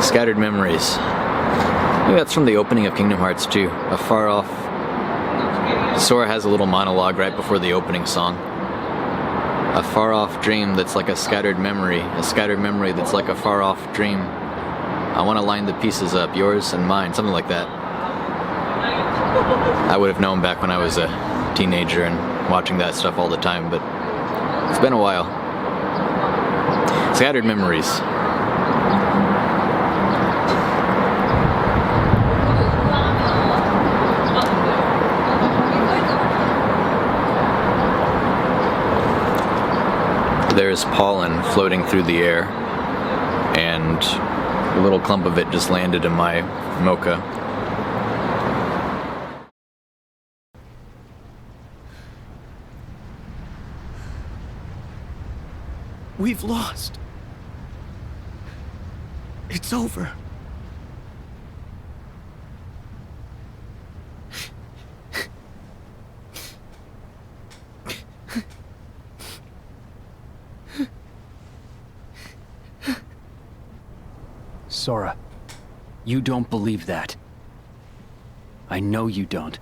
Scattered memories. Maybe that's from the opening of Kingdom Hearts 2. A far off. Sora has a little monologue right before the opening song. A far off dream that's like a scattered memory that's like a far off dream. I want to line the pieces up, yours and mine, something like that. I would have known back when I was a teenager and watching that stuff all the time, but it's been a while. Scattered memories. There's pollen floating through the air, and a little clump of it just landed in my mocha. We've lost. It's over. Sora, you don't believe that. I know you don't.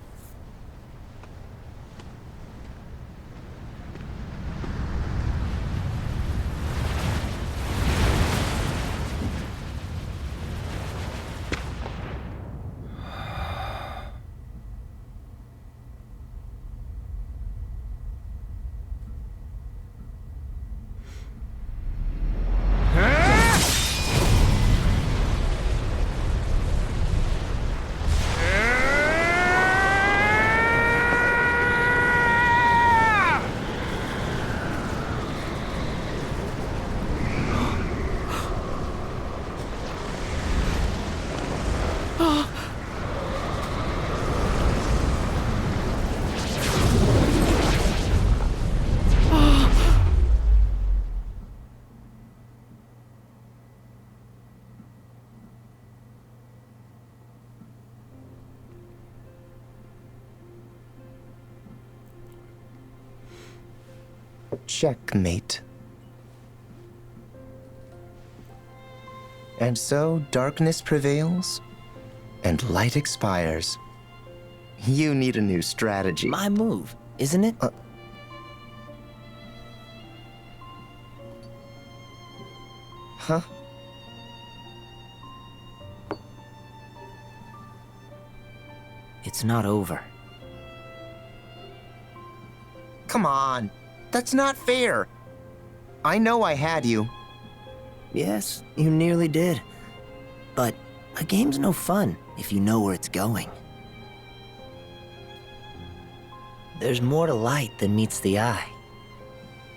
Checkmate. And so darkness prevails, and light expires. You need a new strategy. My move, isn't it? Huh? It's not over. Come on. That's not fair. I know I had you. Yes, you nearly did. But a game's no fun if you know where it's going. There's more to light than meets the eye.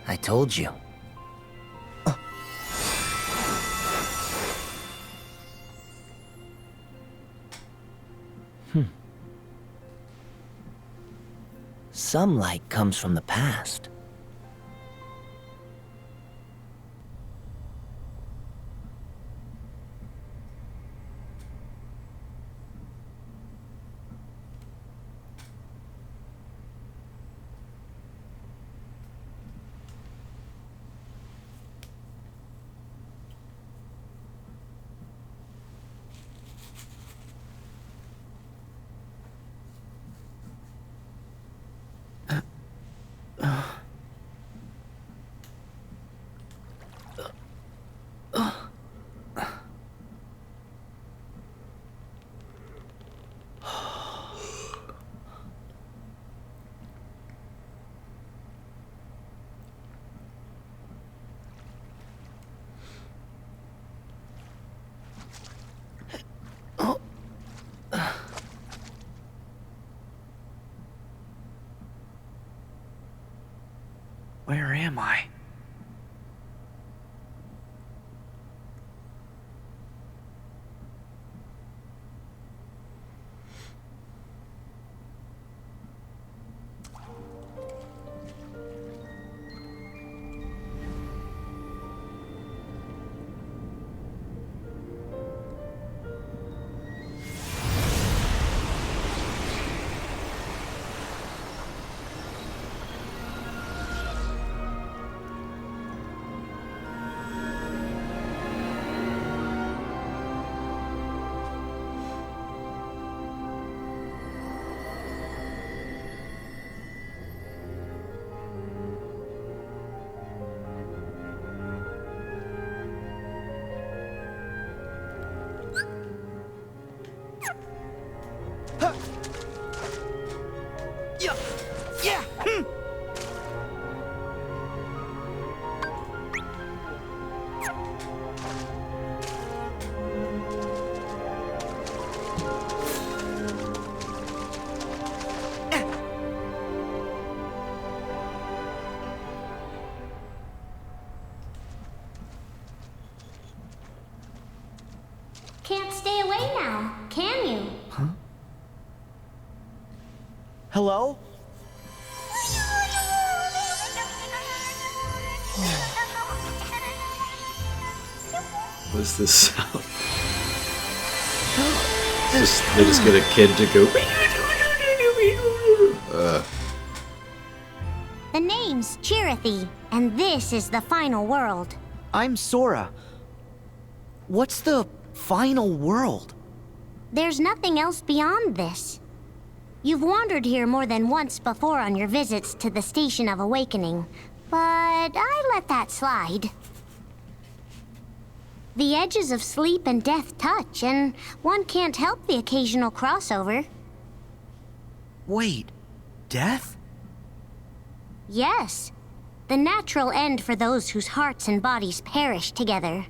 I told you. Some light comes from the past. Where am I? Yeah! Can't stay away now, can you? Hello? What is this sound? They just get a kid to go. The name's Chirithy, and this is the final world. I'm Sora. What's the final world? There's nothing else beyond this. You've wandered here more than once before on your visits to the Station of Awakening, but I let that slide. The edges of sleep and death touch, and one can't help the occasional crossover. Wait, death? Yes, the natural end for those whose hearts and bodies perish together.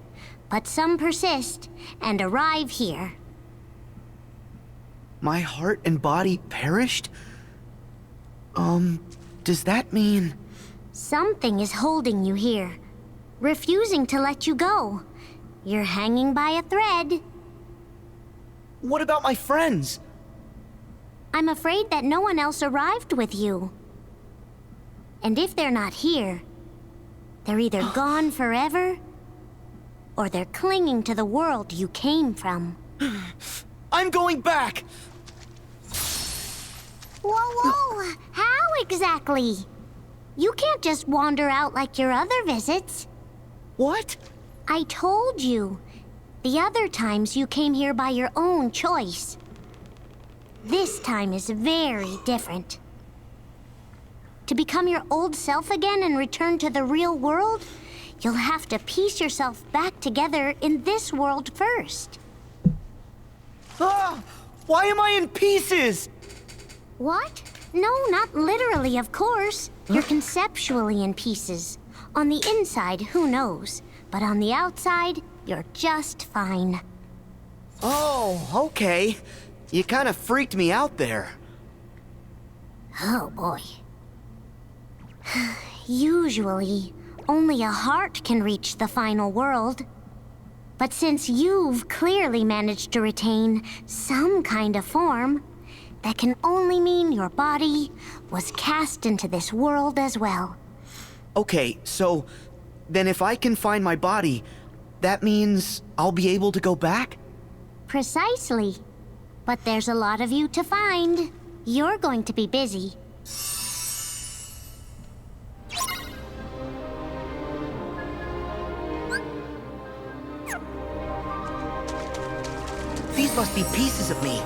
But some persist and arrive here. My heart and body perished? Does that mean... Something is holding you here, refusing to let you go. You're hanging by a thread. What about my friends? I'm afraid that no one else arrived with you. And if they're not here, they're either gone forever, or they're clinging to the world you came from. I'm going back! Whoa! How exactly? You can't just wander out like your other visits. What? I told you. The other times you came here by your own choice. This time is very different. To become your old self again and return to the real world, you'll have to piece yourself back together in this world first. Ah! Why am I in pieces? What? No, not literally, of course. You're conceptually in pieces. On the inside, who knows? But on the outside, you're just fine. Oh, okay. You kind of freaked me out there. Oh boy. Usually, only a heart can reach the final world. But since you've clearly managed to retain some kind of form, that can only mean your body was cast into this world as well. Okay, so then if I can find my body, that means I'll be able to go back? Precisely. But there's a lot of you to find. You're going to be busy. These must be pieces of me.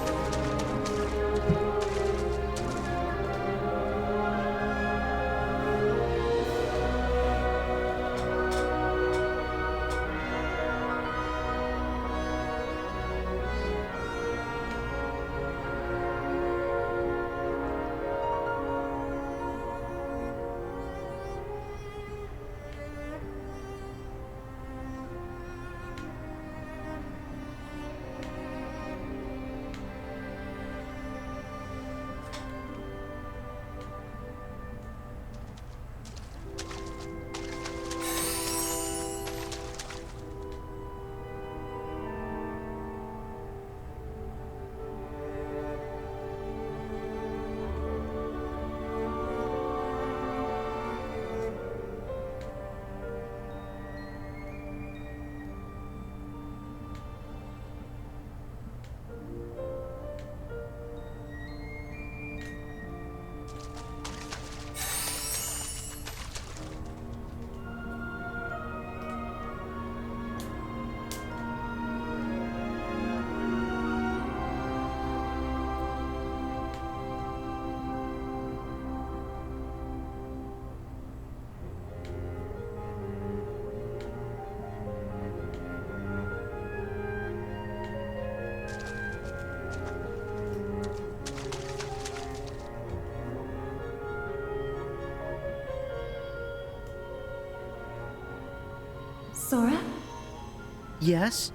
Yes?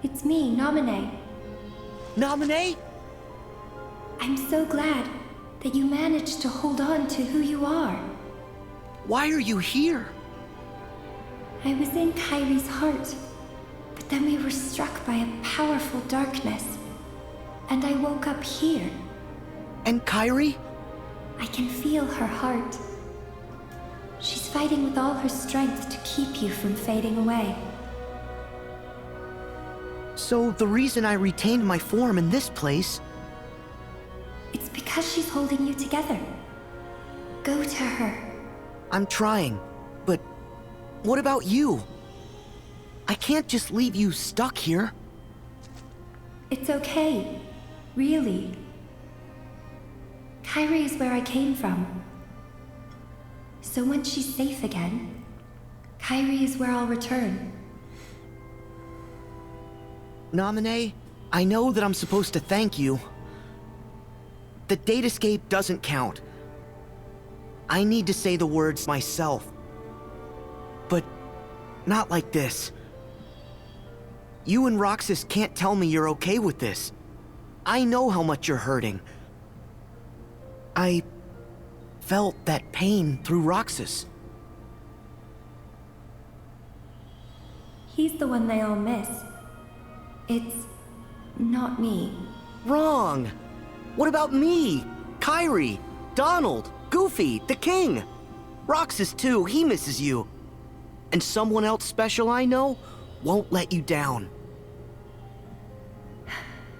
It's me, Namine. Namine? I'm so glad that you managed to hold on to who you are. Why are you here? I was in Kairi's heart, but then we were struck by a powerful darkness, and I woke up here. And Kairi? I can feel her heart. She's fighting with all her strength to keep you from fading away. So the reason I retained my form in this place... It's because she's holding you together. Go to her. I'm trying, but what about you? I can't just leave you stuck here. It's okay. Really. Kairi is where I came from. So once she's safe again, Kairi is where I'll return. Namine, I know that I'm supposed to thank you. The datascape doesn't count. I need to say the words myself. But not like this. You and Roxas can't tell me you're okay with this. I know how much you're hurting. I felt that pain through Roxas. He's the one they all miss. It's not me. Wrong! What about me? Kairi, Donald, Goofy, the King. Roxas too, he misses you. And someone else special I know won't let you down.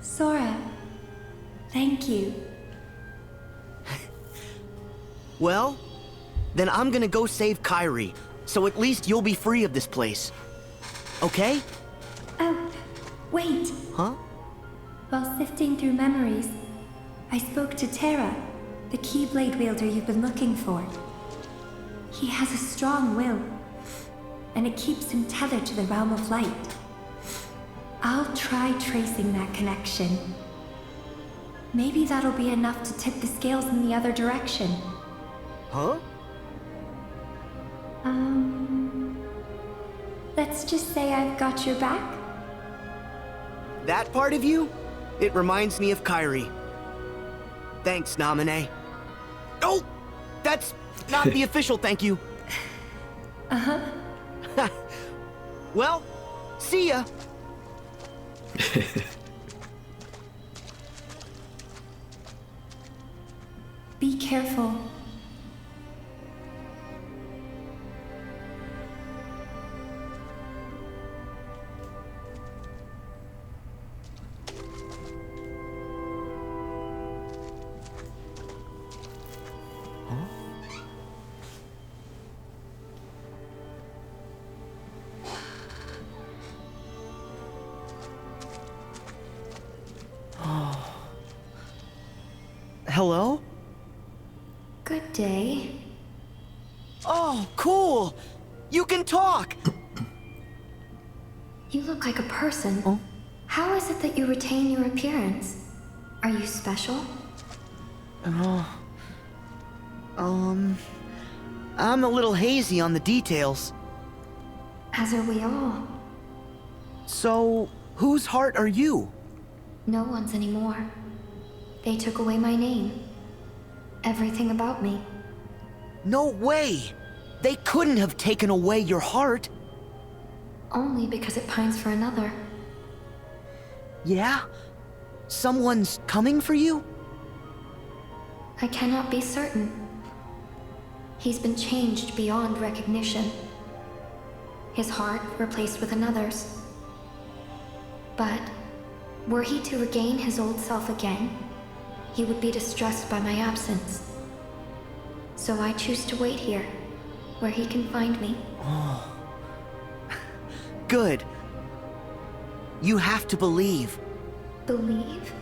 Sora, thank you. Well, then I'm gonna go save Kairi, so at least you'll be free of this place. Okay? Oh, wait. Huh? While sifting through memories, I spoke to Terra, the Keyblade wielder you've been looking for. He has a strong will, and it keeps him tethered to the realm of light. I'll try tracing that connection. Maybe that'll be enough to tip the scales in the other direction. Huh? Let's just say I've got your back. That part of you? It reminds me of Kairi. Thanks, Namine. Oh! That's not the official thank you. Uh-huh. Well, see ya. Be careful. Hello? Good day. Oh, cool! You can talk! You look like a person. Oh? How is it that you retain your appearance? Are you special? I'm a little hazy on the details. As are we all. So, whose heart are you? No one's anymore. They took away my name. Everything about me. No way! They couldn't have taken away your heart. Only because it pines for another. Yeah? Someone's coming for you? I cannot be certain. He's been changed beyond recognition. His heart replaced with another's. But were he to regain his old self again, he would be distressed by my absence. So I choose to wait here, where he can find me. Good. You have to believe. Believe?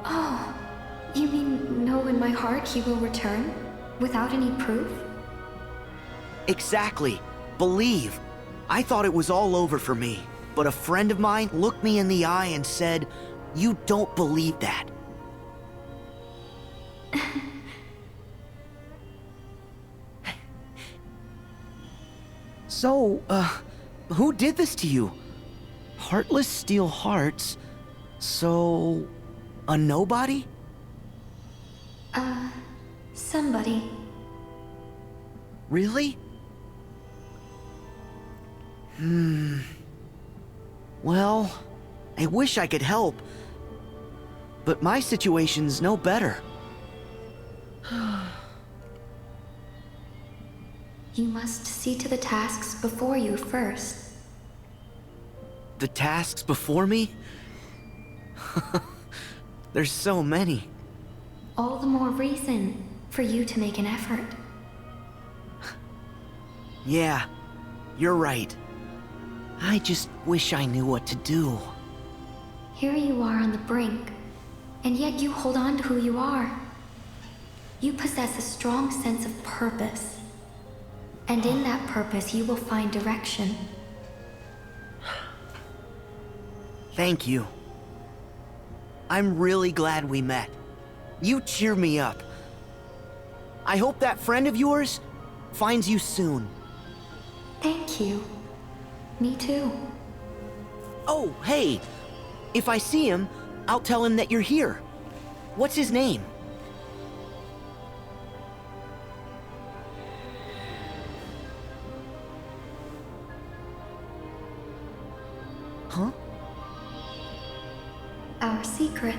Oh, you mean know in my heart he will return? Without any proof? Exactly. Believe. I thought it was all over for me, but a friend of mine looked me in the eye and said, "You don't believe that." So, Who did this to you? Heartless steal hearts. So... a nobody? Somebody. Really? Well, I wish I could help. But my situation's no better. You must see to the tasks before you first. The tasks before me? There's so many. All the more reason for you to make an effort. Yeah, you're right. I just wish I knew what to do. Here you are on the brink, and yet you hold on to who you are. You possess a strong sense of purpose. And in that purpose, you will find direction. Thank you. I'm really glad we met. You cheer me up. I hope that friend of yours finds you soon. Thank you. Me too. Oh, hey! If I see him, I'll tell him that you're here. What's his name? Huh? Our secret.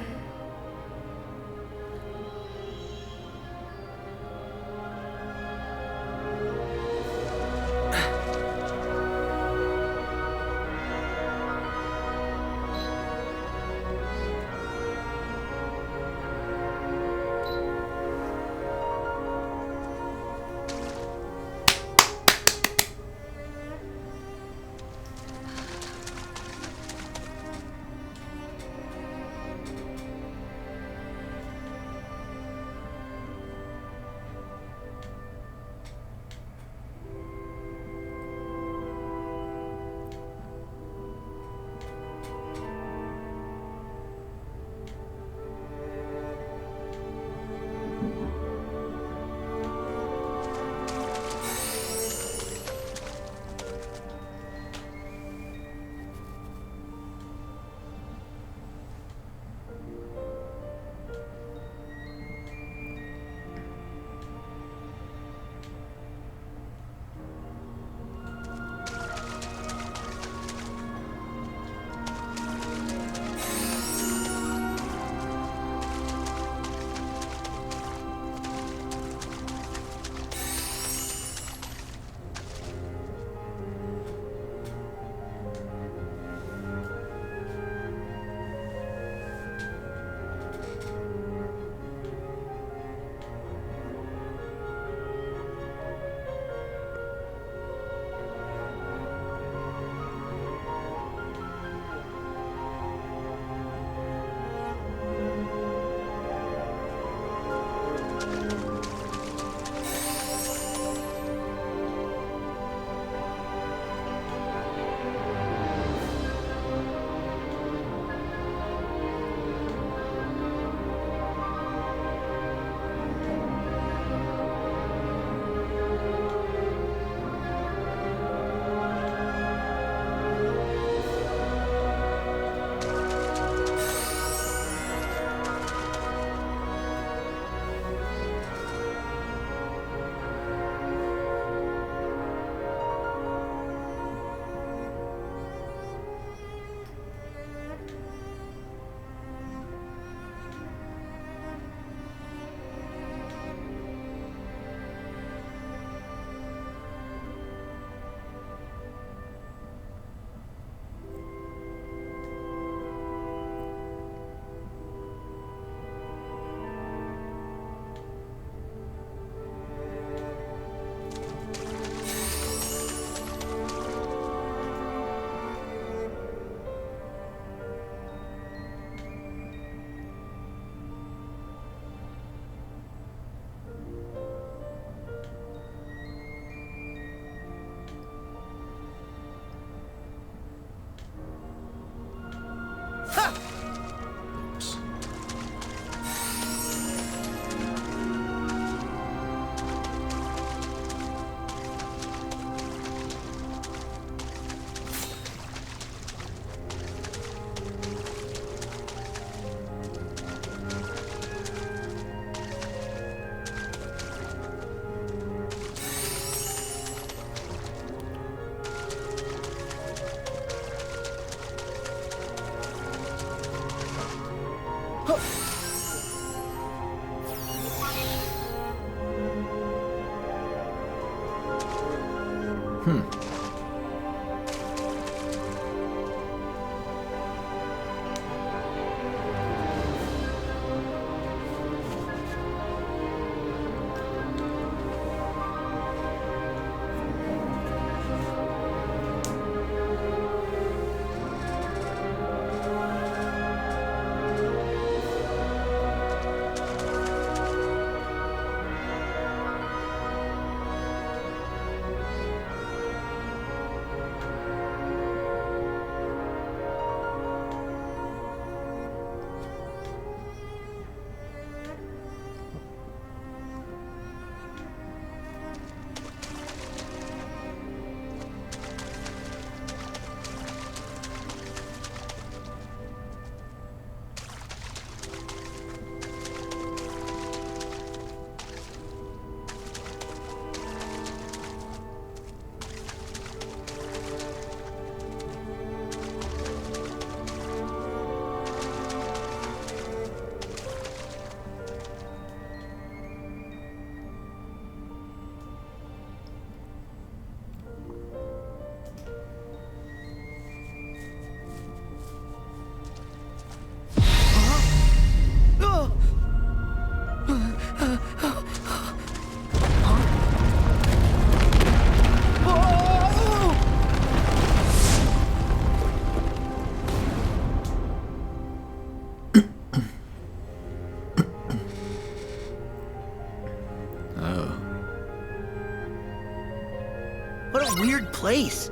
a weird place.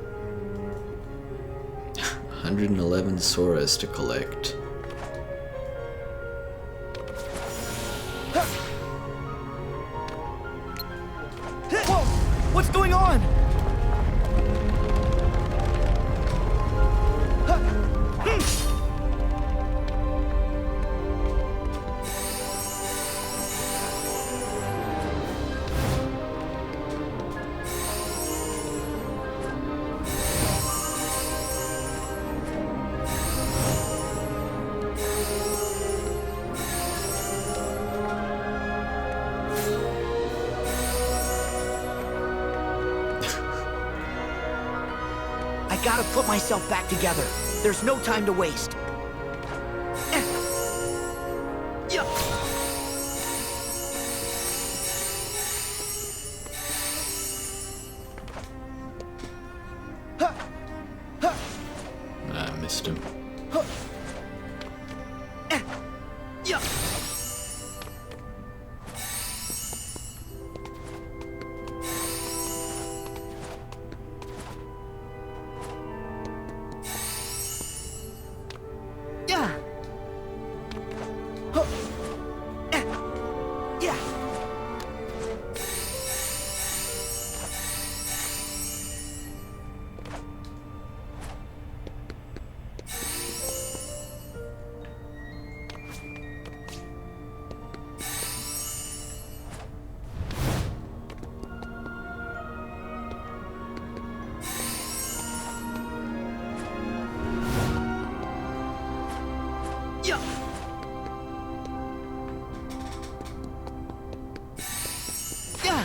111 Soras to collect. Whoa! What's going on? I gotta put myself back together. There's no time to waste. Yeah. I missed him. Yeah. Yeah. Yeah. Yeah. Yeah.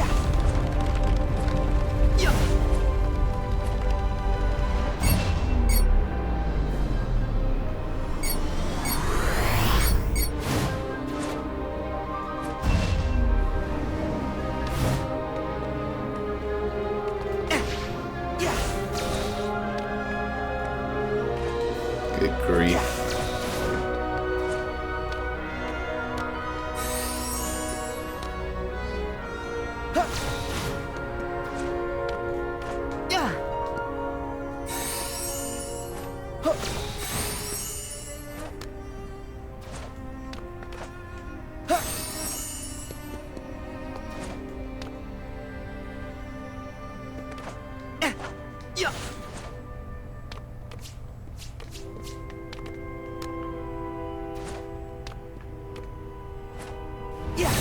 Yeah. Yeah. Yeah. Good grief. Yeah. Yeah. Yeah.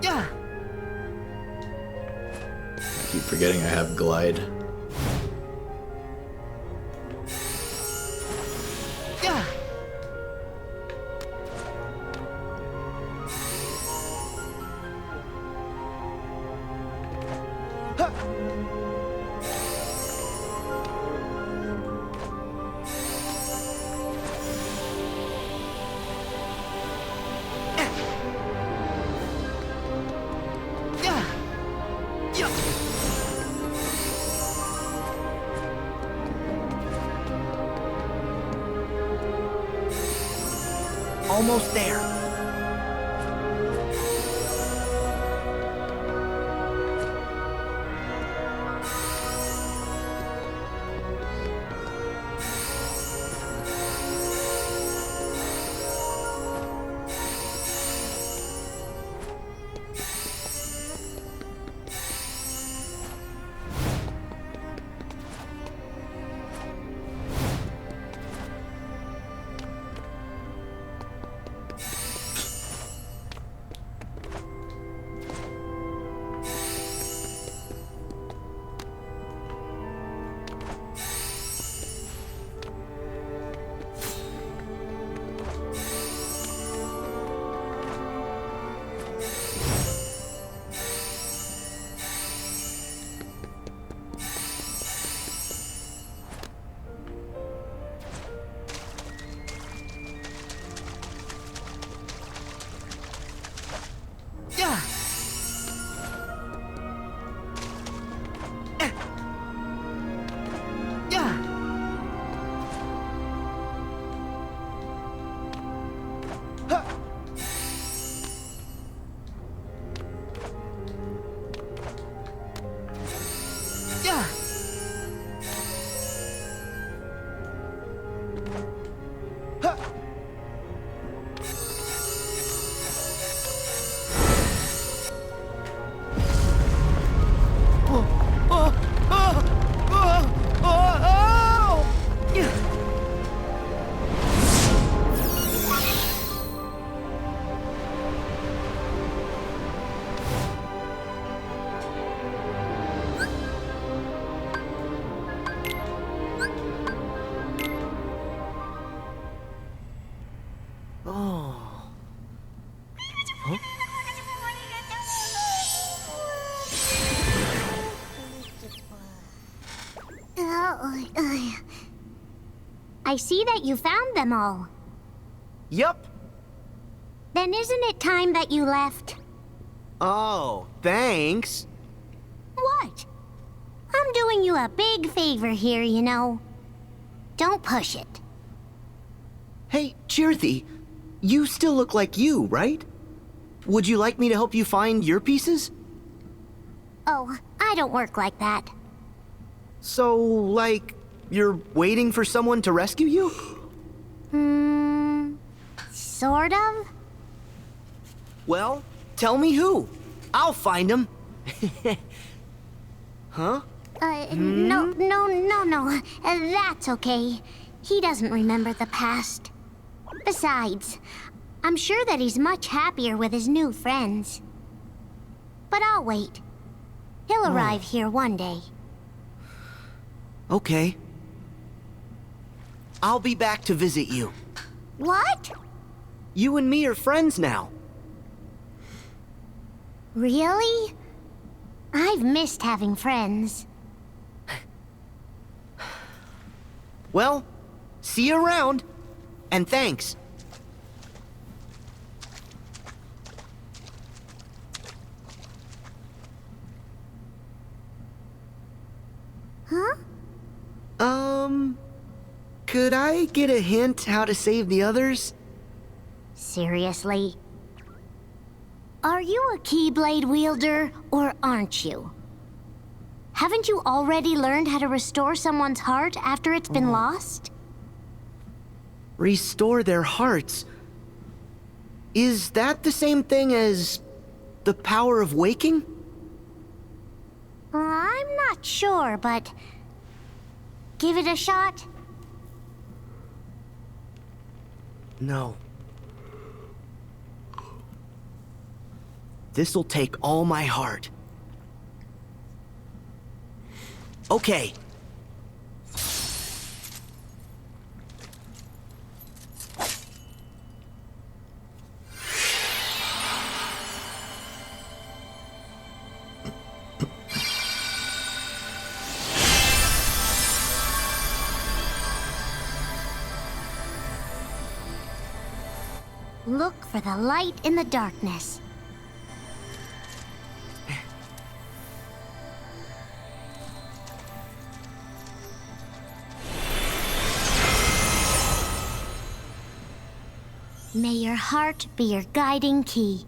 Yeah. I keep forgetting I have glide. Yeah. Yeah. Yeah. Almost there. I see that you found them all. Yup. Then isn't it time that you left? Oh, thanks. What? I'm doing you a big favor here, you know. Don't push it. Hey, Chirthy, you still look like you, right? Would you like me to help you find your pieces? Oh, I don't work like that. So, like, you're waiting for someone to rescue you? Sort of? Well, tell me who. I'll find him. Huh? No. That's okay. He doesn't remember the past. Besides, I'm sure that he's much happier with his new friends. But I'll wait. He'll arrive here one day. Okay. I'll be back to visit you. What? You and me are friends now. Really? I've missed having friends. Well, see you around. And thanks. Huh? Could I get a hint how to save the others? Seriously? Are you a Keyblade wielder, or aren't you? Haven't you already learned how to restore someone's heart after it's been lost? Restore their hearts. Is that the same thing as the power of waking? I'm not sure, but give it a shot. No. This'll take all my heart. Okay. Look for the light in the darkness. May your heart be your guiding key.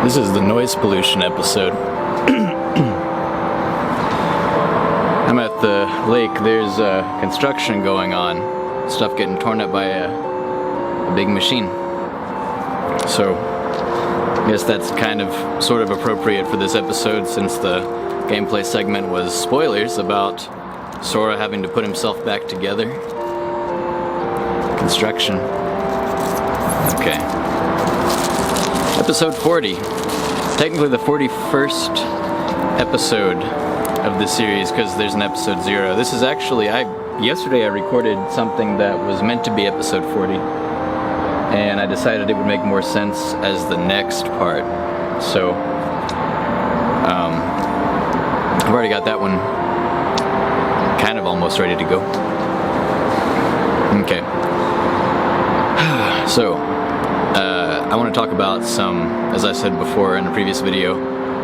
This is the noise pollution episode. I'm at the lake. There's construction going on. Stuff getting torn up by a big machine. So, I guess that's kind of sort of appropriate for this episode since the gameplay segment was spoilers about Sora having to put himself back together. Construction. Okay. Episode 40. Technically the 41st episode of the series because there's an episode 0. This is actually, yesterday I recorded something that was meant to be episode 40. And I decided it would make more sense as the next part So I've already got that one kind of almost ready to go. Okay. So I want to talk about some, as I said before in a previous video,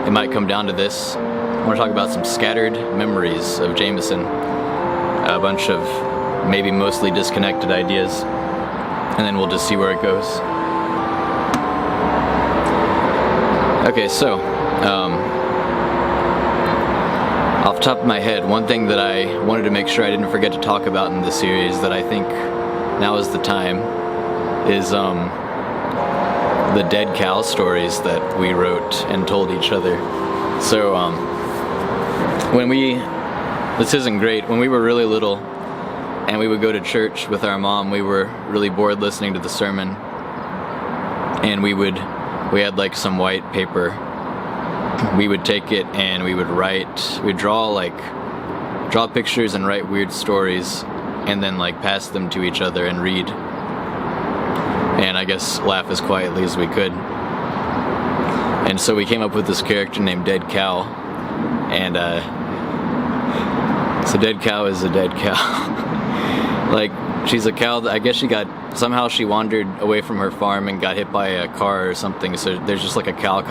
it might come down to this. I want to talk about some scattered memories of Jamison, a bunch of maybe mostly disconnected ideas, and then we'll just see where it goes. Okay, so off the top of my head, one thing that I wanted to make sure I didn't forget to talk about in this series that I think now is the time is the dead cow stories that we wrote and told each other. So this isn't great, when we were really little and we would go to church with our mom, we were really bored listening to the sermon, and we had like some white paper. We would take it and we'd draw pictures and write weird stories, and then like pass them to each other and read, and I guess laugh as quietly as we could. And so we came up with this character named Dead Cow, and so Dead Cow is a dead cow. Like, she's a cow that I guess somehow she wandered away from her farm and got hit by a car or something, so there's just like a cow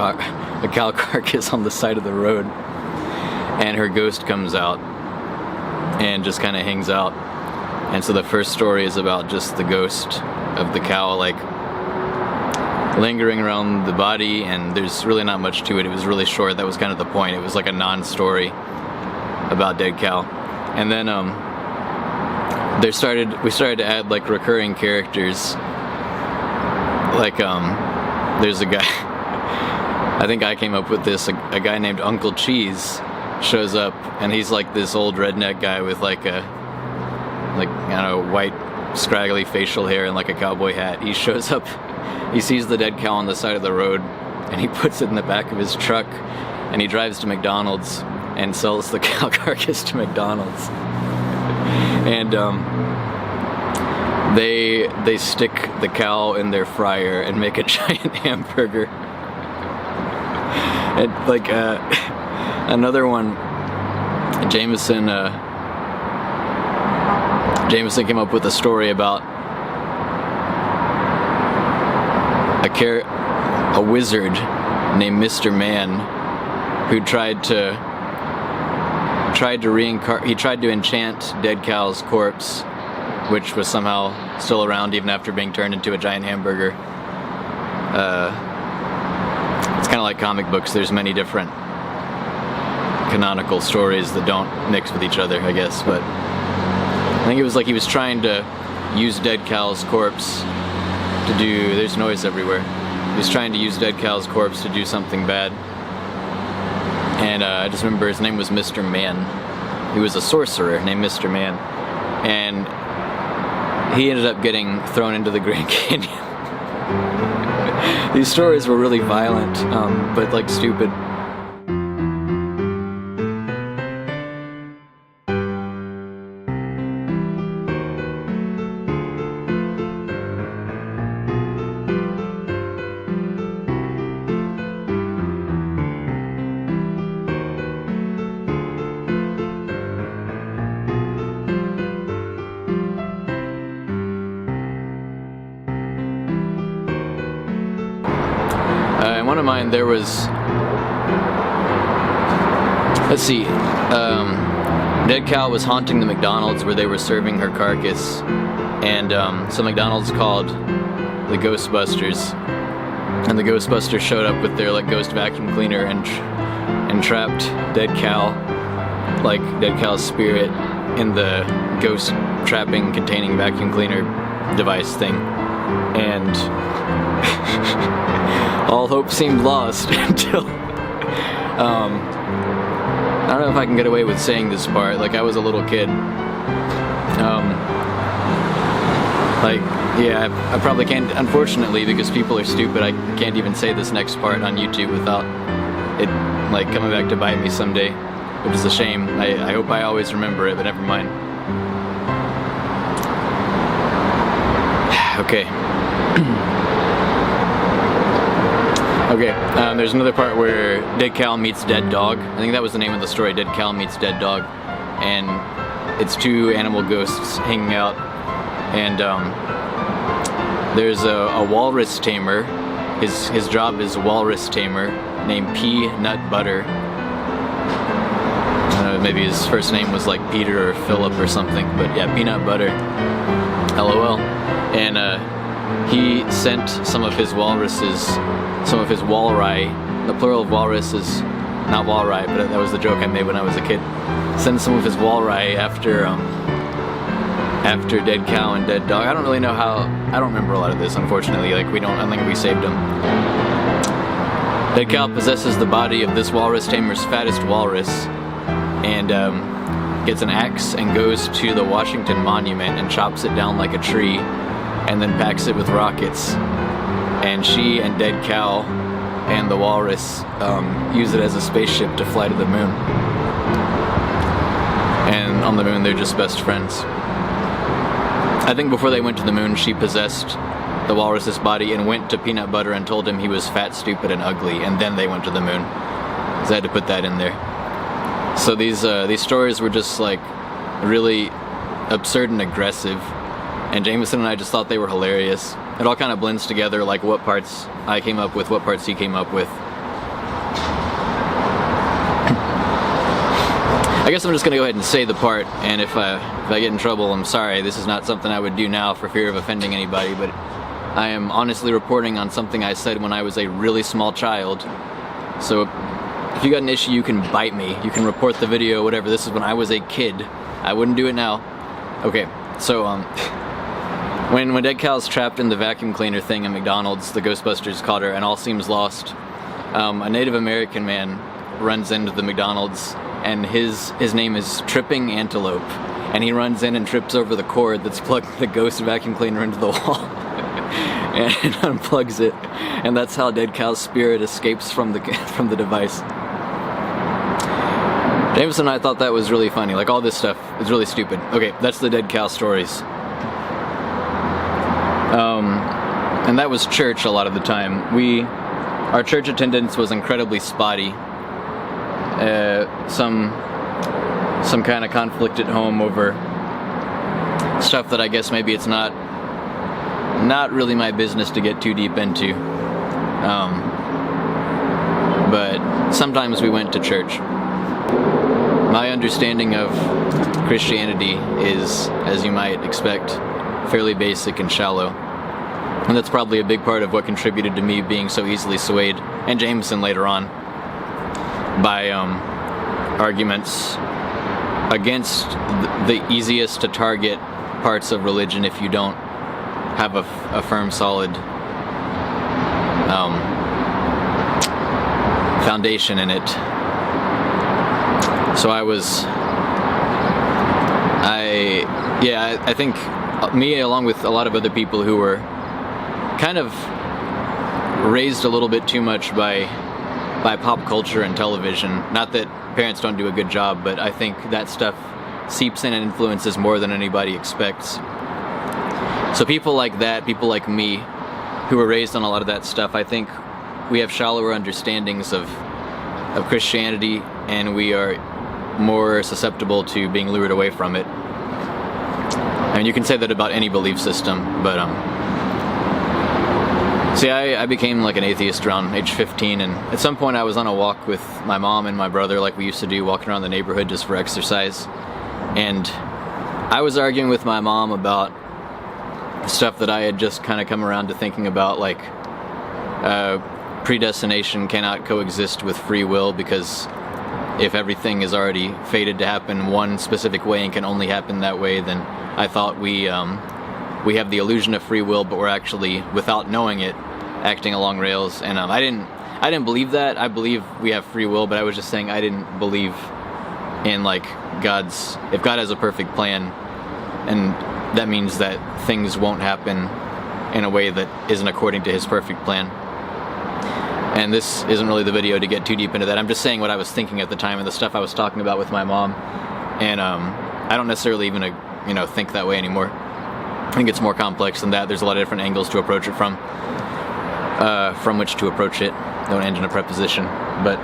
carcass on the side of the road, and her ghost comes out and just kind of hangs out. And so the first story is about just the ghost of the cow, like, lingering around the body, and there's really not much to it. It was really short. That was kind of the point. It was like a non-story about Dead Cow. And then we started to add like recurring characters. Like there's a guy, I think I came up with this, a guy named Uncle Cheese shows up, and he's like this old redneck guy with like I don't know, white scraggly facial hair and like a cowboy hat. He shows up, he sees the dead cow on the side of the road, and he puts it in the back of his truck, and he drives to McDonald's and sells the cow carcass to McDonald's. And they stick the cow in their fryer and make a giant hamburger. And like another one, Jamison came up with a story about a wizard named Mr. Man who tried to enchant Dead Cow's corpse, which was somehow still around even after being turned into a giant hamburger. It's kind of like comic books. There's many different canonical stories that don't mix with each other, I guess, but I think it was like he was trying to use Dead Cow's corpse to do... There's noise everywhere. He was trying to use Dead Cow's corpse to do something bad. And I just remember his name was Mr. Man. He was a sorcerer named Mr. Man. And he ended up getting thrown into the Grand Canyon. These stories were really violent, but like stupid. In one of mine, there was, let's see, Dead Cow was haunting the McDonald's where they were serving her carcass, and so McDonald's called the Ghostbusters, and the Ghostbusters showed up with their like ghost vacuum cleaner and trapped Dead Cow, like Dead Cow's spirit, in the ghost trapping containing vacuum cleaner device thing, and all hope seemed lost until I don't know if I can get away with saying this part. Like, I was a little kid. Like, yeah, I probably can't, unfortunately, because people are stupid, I can't even say this next part on YouTube without it, like, coming back to bite me someday, which is a shame. I hope I always remember it, but never mind. Okay. Okay, there's another part where Dead Cow meets Dead Dog. I think that was the name of the story, Dead Cow meets Dead Dog. And it's two animal ghosts hanging out. And there's a walrus tamer. His job is a walrus tamer named Peanut Butter. Maybe his first name was like Peter or Philip or something, but yeah, Peanut Butter. LOL. And he sent some of his walruses, some of his walrye, the plural of walrus is not walrye, but that was the joke I made when I was a kid. Send some of his walrye after Dead Cow and Dead Dog. I don't really know how, I don't remember a lot of this, unfortunately. Like, I don't think we saved him. Dead Cow possesses the body of this walrus tamer's fattest walrus, and gets an axe and goes to the Washington Monument and chops it down like a tree, and then packs it with rockets. And she and Dead Cow and the walrus use it as a spaceship to fly to the moon. And on the moon, they're just best friends. I think before they went to the moon, she possessed the walrus's body and went to Peanut Butter and told him he was fat, stupid, and ugly, and then they went to the moon. So I had to put that in there. So these stories were just like really absurd and aggressive, and Jamison and I just thought they were hilarious. It all kind of blends together, like what parts I came up with, what parts he came up with. I guess I'm just gonna go ahead and say the part, and if I get in trouble, I'm sorry. This is not something I would do now for fear of offending anybody, but I am honestly reporting on something I said when I was a really small child. So if you got an issue, you can bite me. You can report the video, whatever. This is when I was a kid. I wouldn't do it now. Okay, so when Dead Cow's trapped in the vacuum cleaner thing at McDonald's, the Ghostbusters caught her, and all seems lost. A Native American man runs into the McDonald's, and his name is Tripping Antelope, and he runs in and trips over the cord that's plugged the ghost vacuum cleaner into the wall. And unplugs it, and that's how Dead Cow's spirit escapes from the device. Jamison and I thought that was really funny. Like, all this stuff is really stupid. Okay, that's the Dead Cow stories. And that was church a lot of the time. Our church attendance was incredibly spotty. Some kind of conflict at home over stuff that I guess maybe it's not really my business to get too deep into. But sometimes we went to church. My understanding of Christianity is, as you might expect, fairly basic and shallow. And that's probably a big part of what contributed to me being so easily swayed, and Jamison later on, by arguments against the easiest to target parts of religion if you don't have a firm, solid foundation in it. So I think me, along with a lot of other people who were kind of raised a little bit too much by pop culture and television. Not that parents don't do a good job, but I think that stuff seeps in and influences more than anybody expects. So people like that, people like me, who were raised on a lot of that stuff, I think we have shallower understandings of Christianity, and we are more susceptible to being lured away from it. I mean, you can say that about any belief system, but see, I became like an atheist around age 15, and at some point I was on a walk with my mom and my brother, like we used to do, walking around the neighborhood just for exercise, and I was arguing with my mom about stuff that I had just kind of come around to thinking about, like predestination cannot coexist with free will, because if everything is already fated to happen one specific way and can only happen that way, then I thought we have the illusion of free will, but we're actually, without knowing it, acting along rails. And I didn't believe that. I believe we have free will, but I was just saying I didn't believe in, like, if God has a perfect plan, and that means that things won't happen in a way that isn't according to his perfect plan. And this isn't really the video to get too deep into that. I'm just saying what I was thinking at the time and the stuff I was talking about with my mom. And I don't necessarily even think that way anymore. I think it's more complex than that. There's a lot of different angles to approach it from which to approach it. don't end in a preposition. But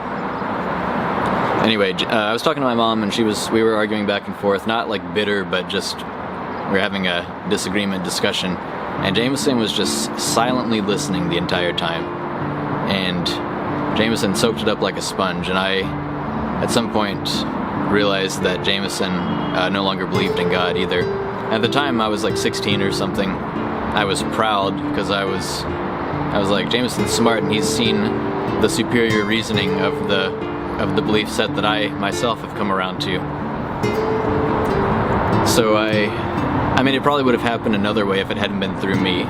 anyway, I was talking to my mom, and we were arguing back and forth, not like bitter, but just we were having a disagreement discussion. And Jamison was just silently listening the entire time. And Jamison soaked it up like a sponge, and I, at some point, realized that Jamison no longer believed in God either. At the time, I was like 16 or something. I was proud because I was like, Jamison's smart, and he's seen the superior reasoning of the belief set that I myself have come around to. So I mean, it probably would have happened another way if it hadn't been through me.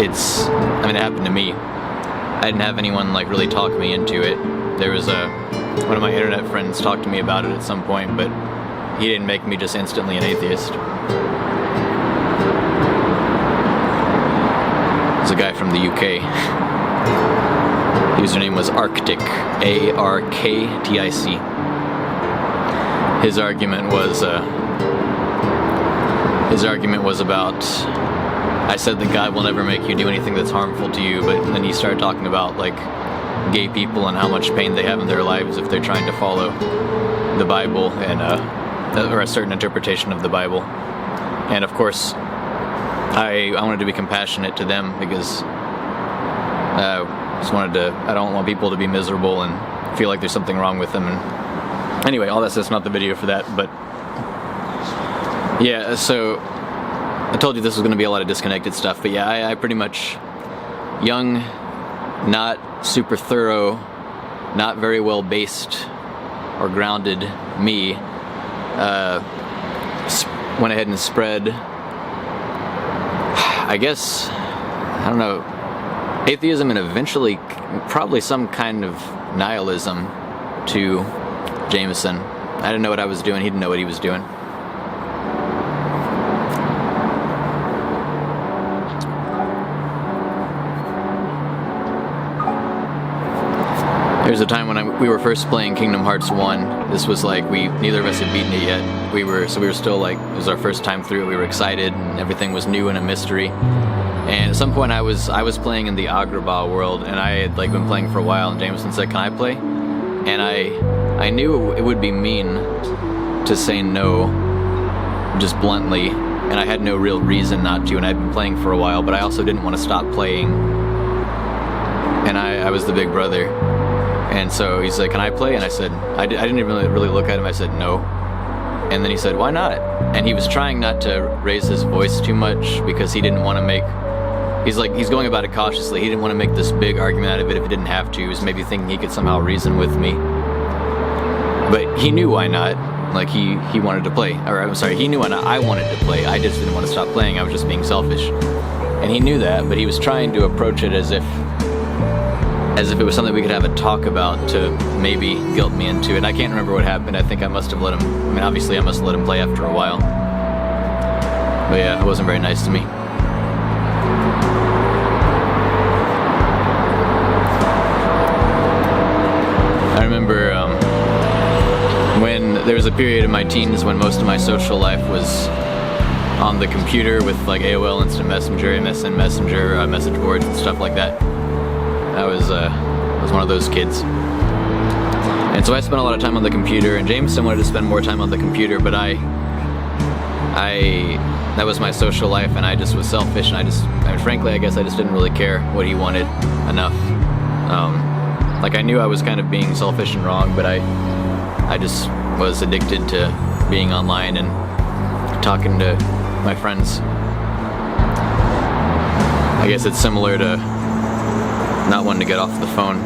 It happened to me. I didn't have anyone like really talk me into it. There was one of my internet friends talked to me about it at some point, but he didn't make me just instantly an atheist. It's a guy from the UK. Username was Arctic, ARKTIC. His argument was about, I said that God will never make you do anything that's harmful to you, but then he started talking about like gay people and how much pain they have in their lives if they're trying to follow the Bible and or a certain interpretation of the Bible. And of course, I wanted to be compassionate to them because I don't want people to be miserable and feel like there's something wrong with them. And anyway, all that's not the video for that, but yeah, so I told you this was going to be a lot of disconnected stuff, but yeah, I pretty much, young, not super thorough, not very well based or grounded me, went ahead and spread, I guess, I don't know, atheism and eventually probably some kind of nihilism to Jamison. I didn't know what I was doing, he didn't know what he was doing. There was a time when we were first playing Kingdom Hearts 1. This was like, neither of us had beaten it yet. We were still like, it was our first time through it. We were excited and everything was new and a mystery. And at some point I was playing in the Agrabah world, and I had like been playing for a while, and Jamison said, "Can I play?" And I knew it would be mean to say no just bluntly, and I had no real reason not to, and I'd been playing for a while, but I also didn't want to stop playing. And I was the big brother. And so he's like, "Can I play?" And I said, I didn't even really look at him. I said, "No." And then he said, "Why not?" And he was trying not to raise his voice too much because he didn't want to make, he's going about it cautiously. He didn't want to make this big argument out of it if he didn't have to. He was maybe thinking he could somehow reason with me. But he knew why not. Like, he wanted to play. Or, I'm sorry, he knew why not. I wanted to play. I just didn't want to stop playing. I was just being selfish. And he knew that, but he was trying to approach it as if it was something we could have a talk about to maybe guilt me into it. I can't remember what happened. I think I must have let him, obviously I must have let him play after a while. But yeah, it wasn't very nice to me. I remember when there was a period in my teens when most of my social life was on the computer with like AOL Instant Messenger, MSN Messenger, message boards and stuff like that. I was one of those kids. And so I spent a lot of time on the computer, and Jamison wanted to spend more time on the computer, but that was my social life, and I just was selfish, and frankly, I guess I just didn't really care what he wanted enough. Like, I knew I was kind of being selfish and wrong, but I just was addicted to being online and talking to my friends. I guess it's similar to not wanting to get off the phone.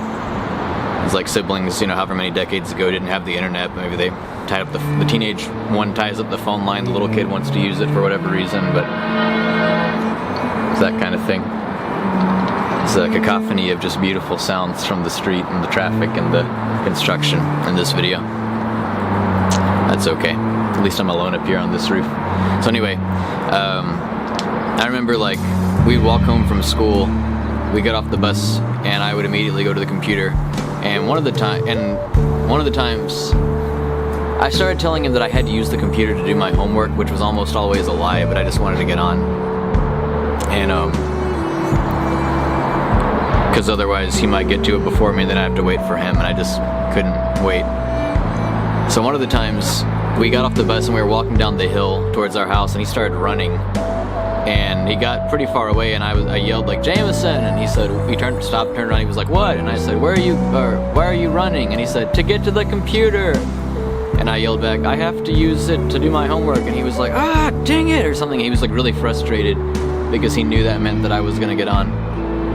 It's like siblings, however many decades ago didn't have the internet, but maybe they tied up the teenage one ties up the phone line, the little kid wants to use it for whatever reason, but it's that kind of thing. It's a cacophony of just beautiful sounds from the street and the traffic and the construction in this video. That's okay. At least I'm alone up here on this roof. So anyway, I remember like we'd walk home from school, we got off the bus, and I would immediately go to the computer. And one of the times, I started telling him that I had to use the computer to do my homework, which was almost always a lie, but I just wanted to get on. And because otherwise he might get to it before me and then I have to wait for him, and I just couldn't wait. So one of the times we got off the bus and we were walking down the hill towards our house, and he started running, and he got pretty far away, and I yelled like, "Jamison!" and he said, he stopped, turned around, he was like, "What?" and I said, why are you running?" and he said, "To get to the computer." And I yelled back, "I have to use it to do my homework." And he was like, "Ah, dang it," or something. He was like really frustrated because he knew that meant that I was gonna get on.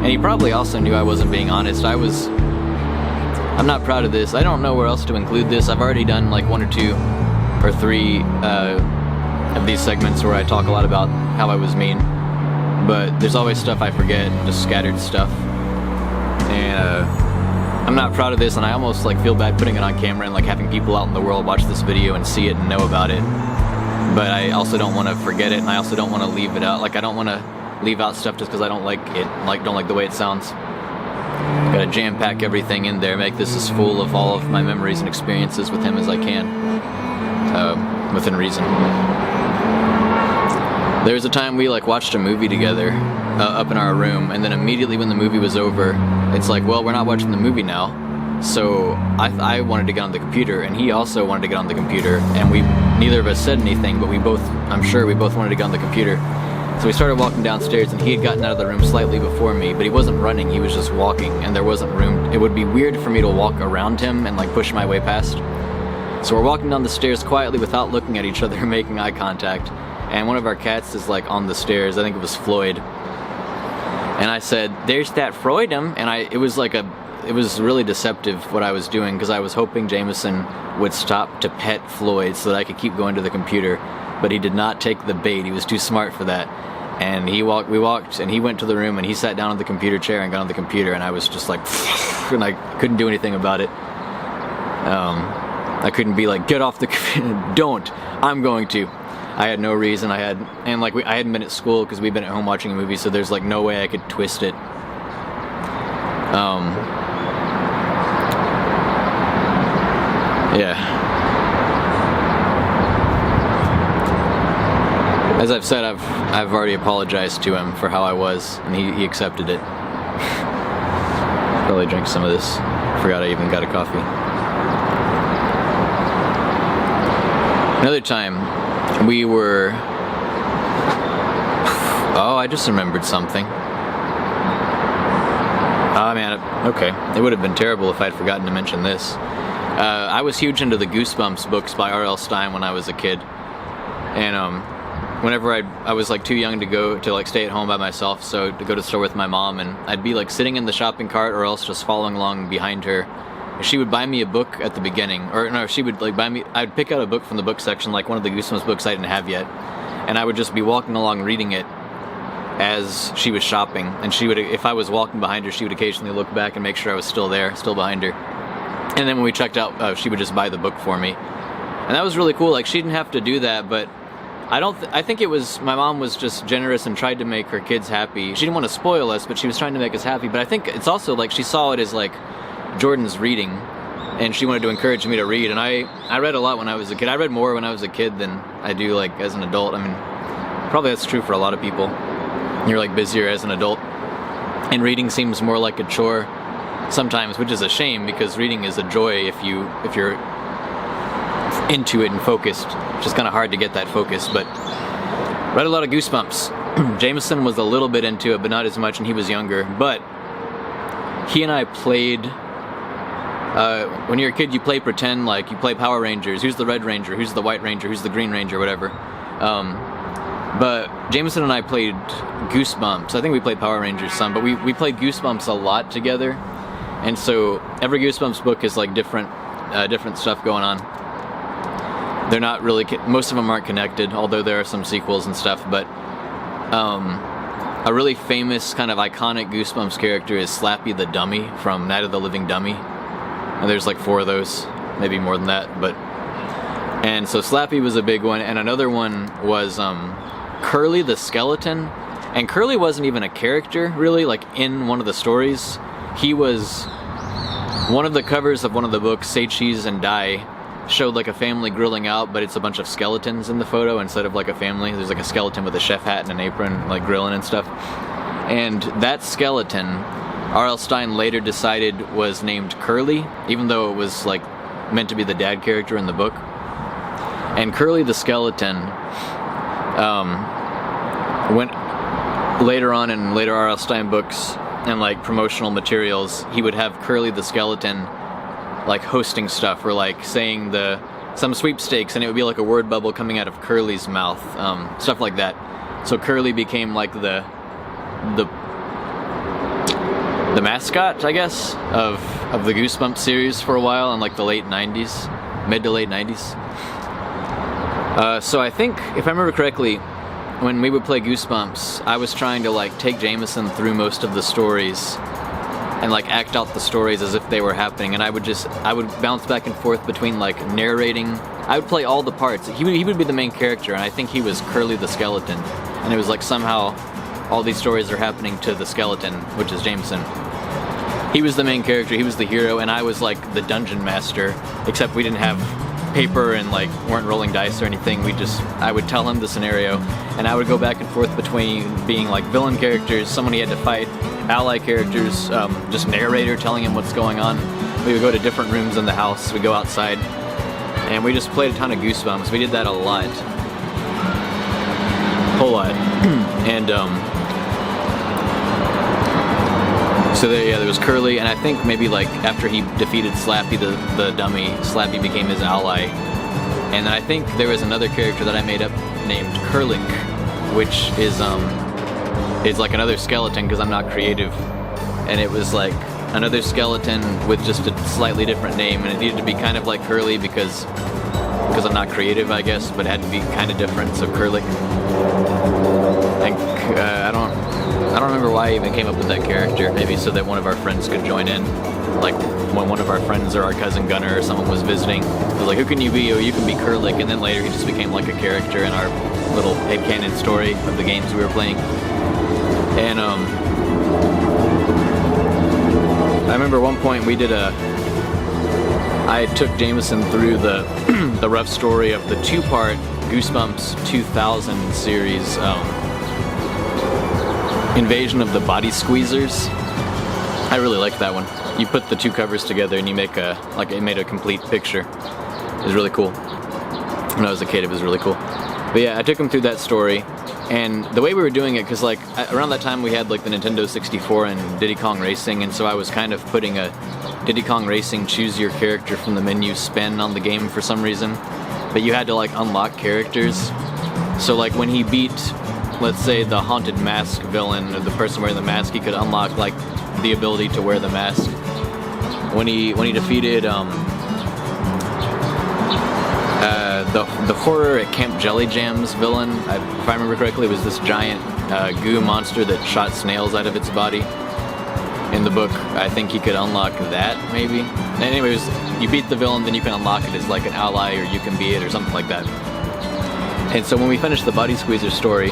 And he probably also knew I wasn't being honest. I'm not proud of this. I don't know where else to include this. I've already done like 1 or 2 or 3 of these segments where I talk a lot about how I was mean. But there's always stuff I forget, just scattered stuff. And I'm not proud of this, and I almost like feel bad putting it on camera and like having people out in the world watch this video and see it and know about it. But I also don't want to forget it, and I also don't want to leave it out. Like, I don't want to leave out stuff just because I don't like it, don't like the way it sounds. Gotta jam pack everything in there, make this as full of all of my memories and experiences with him as I can, within reason. There was a time we like watched a movie together up in our room, and then immediately when the movie was over, it's like, well, we're not watching the movie now. So I wanted to get on the computer, and he also wanted to get on the computer, and neither of us said anything, but I'm sure we both wanted to get on the computer. So we started walking downstairs, and he had gotten out of the room slightly before me, but he wasn't running, he was just walking, and there wasn't room. It would be weird for me to walk around him and like push my way past. So we're walking down the stairs quietly without looking at each other, making eye contact. And one of our cats is like on the stairs. I think it was Floyd. And I said, "There's that Freudum," and it was really deceptive what I was doing, because I was hoping Jamison would stop to pet Floyd so that I could keep going to the computer. But he did not take the bait. He was too smart for that. And we walked, and he went to the room, and he sat down on the computer chair and got on the computer, and I was just like, and I couldn't do anything about it. I couldn't be like, "Get off the computer." Don't. I'm going to. I had no reason. I hadn't been at school because we'd been at home watching a movie, so there's like no way I could twist it. Yeah. As I've said, I've already apologized to him for how I was, and he accepted it. Probably drank some of this. Forgot I even got a coffee. Another time, we were... Oh, I just remembered something. Oh man, okay. It would have been terrible if I'd forgotten to mention this. I was huge into the Goosebumps books by R.L. Stine when I was a kid. And whenever I was like too young to go to like stay at home by myself, so to go to the store with my mom, and I'd be like sitting in the shopping cart or else just following along behind her. She would buy me a book at the beginning, or no, she would like buy me, I'd pick out a book from the book section, like one of the Goosebumps books I didn't have yet, and I would just be walking along reading it as she was shopping, and she would, if I was walking behind her, she would occasionally look back and make sure I was still there, still behind her. And then when we checked out, she would just buy the book for me. And that was really cool. Like, she didn't have to do that, but I think it was, my mom was just generous and tried to make her kids happy. She didn't want to spoil us, but she was trying to make us happy. But I think it's also like she saw it as like Jordan's reading, and she wanted to encourage me to read. And I read a lot when I was a kid. I read more when I was a kid than I do like as an adult. I mean, probably that's true for a lot of people. You're like busier as an adult, and reading seems more like a chore sometimes, which is a shame, because reading is a joy if you're into it and focused. It's just kind of hard to get that focus. But read a lot of Goosebumps. Jamison was a little bit into it, but not as much, and he was younger. But he and I played, when you're a kid, you play pretend, like you play Power Rangers. Who's the Red Ranger? Who's the White Ranger? Who's the Green Ranger? Whatever. But Jamison and I played Goosebumps. I think we played Power Rangers some, but we played Goosebumps a lot together. And so every Goosebumps book is like different stuff going on. They're not really, most of them aren't connected, although there are some sequels and stuff. But a really famous kind of iconic Goosebumps character is Slappy the Dummy from Night of the Living Dummy. And there's like 4 of those, maybe more than that. And so Slappy was a big one, and another one was Curly the Skeleton. And Curly wasn't even a character, really, like in one of the stories. He was one of the covers of one of the books, Say Cheese and Die, showed like a family grilling out, but it's a bunch of skeletons in the photo instead of like a family. There's like a skeleton with a chef hat and an apron, like grilling and stuff. And that skeleton R.L. Stine later decided was named Curly, even though it was like meant to be the dad character in the book. And Curly the Skeleton, went later on in later R.L. Stine books and like promotional materials, he would have Curly the Skeleton like hosting stuff or like saying some sweepstakes, and it would be like a word bubble coming out of Curly's mouth, stuff like that. So Curly became like the mascot, I guess, of the Goosebumps series for a while in like the late 90s, mid to late 90s. So I think, if I remember correctly, when we would play Goosebumps, I was trying to like take Jamison through most of the stories and like act out the stories as if they were happening, and I would bounce back and forth between like narrating. I would play all the parts. He would be the main character, and I think he was Curly the Skeleton, and it was like somehow all these stories are happening to the skeleton, which is Jamison. He was the main character, he was the hero, and I was like the dungeon master, except we didn't have paper and like weren't rolling dice or anything. I would tell him the scenario, and I would go back and forth between being like villain characters, someone he had to fight, ally characters, just narrator telling him what's going on. We would go to different rooms in the house, we'd go outside, and we just played a ton of Goosebumps. We did that a lot. Whole lot. And so there was Curly, and I think maybe like after he defeated Slappy the dummy, Slappy became his ally. And then I think there was another character that I made up named Curlick, which is like another skeleton because I'm not creative. And it was like another skeleton with just a slightly different name, and it needed to be kind of like Curly because I'm not creative, I guess, but it had to be kind of different, so Curlick. I don't remember why I even came up with that character. Maybe so that one of our friends could join in. Like when one of our friends or our cousin Gunnar or someone was visiting, it was like, who can you be? Oh, you can be Curlick. And then later he just became like a character in our little headcanon story of the games we were playing. And I remember one point I took Jamison through the the rough story of the two-part Goosebumps 2000 series, Invasion of the Body Squeezers. I really liked that one. You put the two covers together and you make it made a complete picture. It was really cool. When I was a kid, it was really cool. But yeah, I took him through that story, and the way we were doing it, because like around that time we had like the Nintendo 64 and Diddy Kong Racing, and so I was kind of putting a Diddy Kong Racing choose your character from the menu spin on the game for some reason. But you had to like unlock characters. So like when he beat, let's say, the Haunted Mask villain, or the person wearing the mask, he could unlock like the ability to wear the mask. When he defeated the horror at Camp Jelly Jam's villain, if I remember correctly, it was this giant goo monster that shot snails out of its body. In the book, I think he could unlock that, maybe. Anyways, you beat the villain, then you can unlock it as like an ally, or you can be it, or something like that. And so when we finished the Body Squeezer story,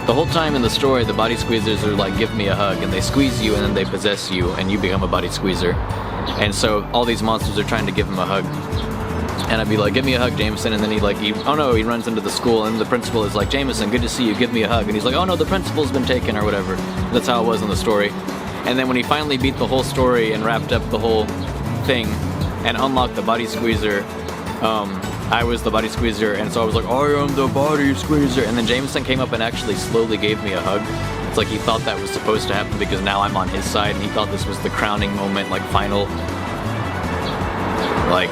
the whole time in the story, the Body Squeezers are like, give me a hug, and they squeeze you, and then they possess you, and you become a Body Squeezer. And so all these monsters are trying to give him a hug. And I'd be like, give me a hug, Jamison, and then he runs into the school, and the principal is like, Jamison, good to see you, give me a hug. And he's like, oh no, the principal's been taken, or whatever. That's how it was in the story. And then when he finally beat the whole story and wrapped up the whole thing and unlocked the Body Squeezer, I was the Body Squeezer, and so I was like, I am the Body Squeezer. And then Jamison came up and actually slowly gave me a hug. It's like he thought that was supposed to happen because now I'm on his side, and he thought this was the crowning moment, like final, like,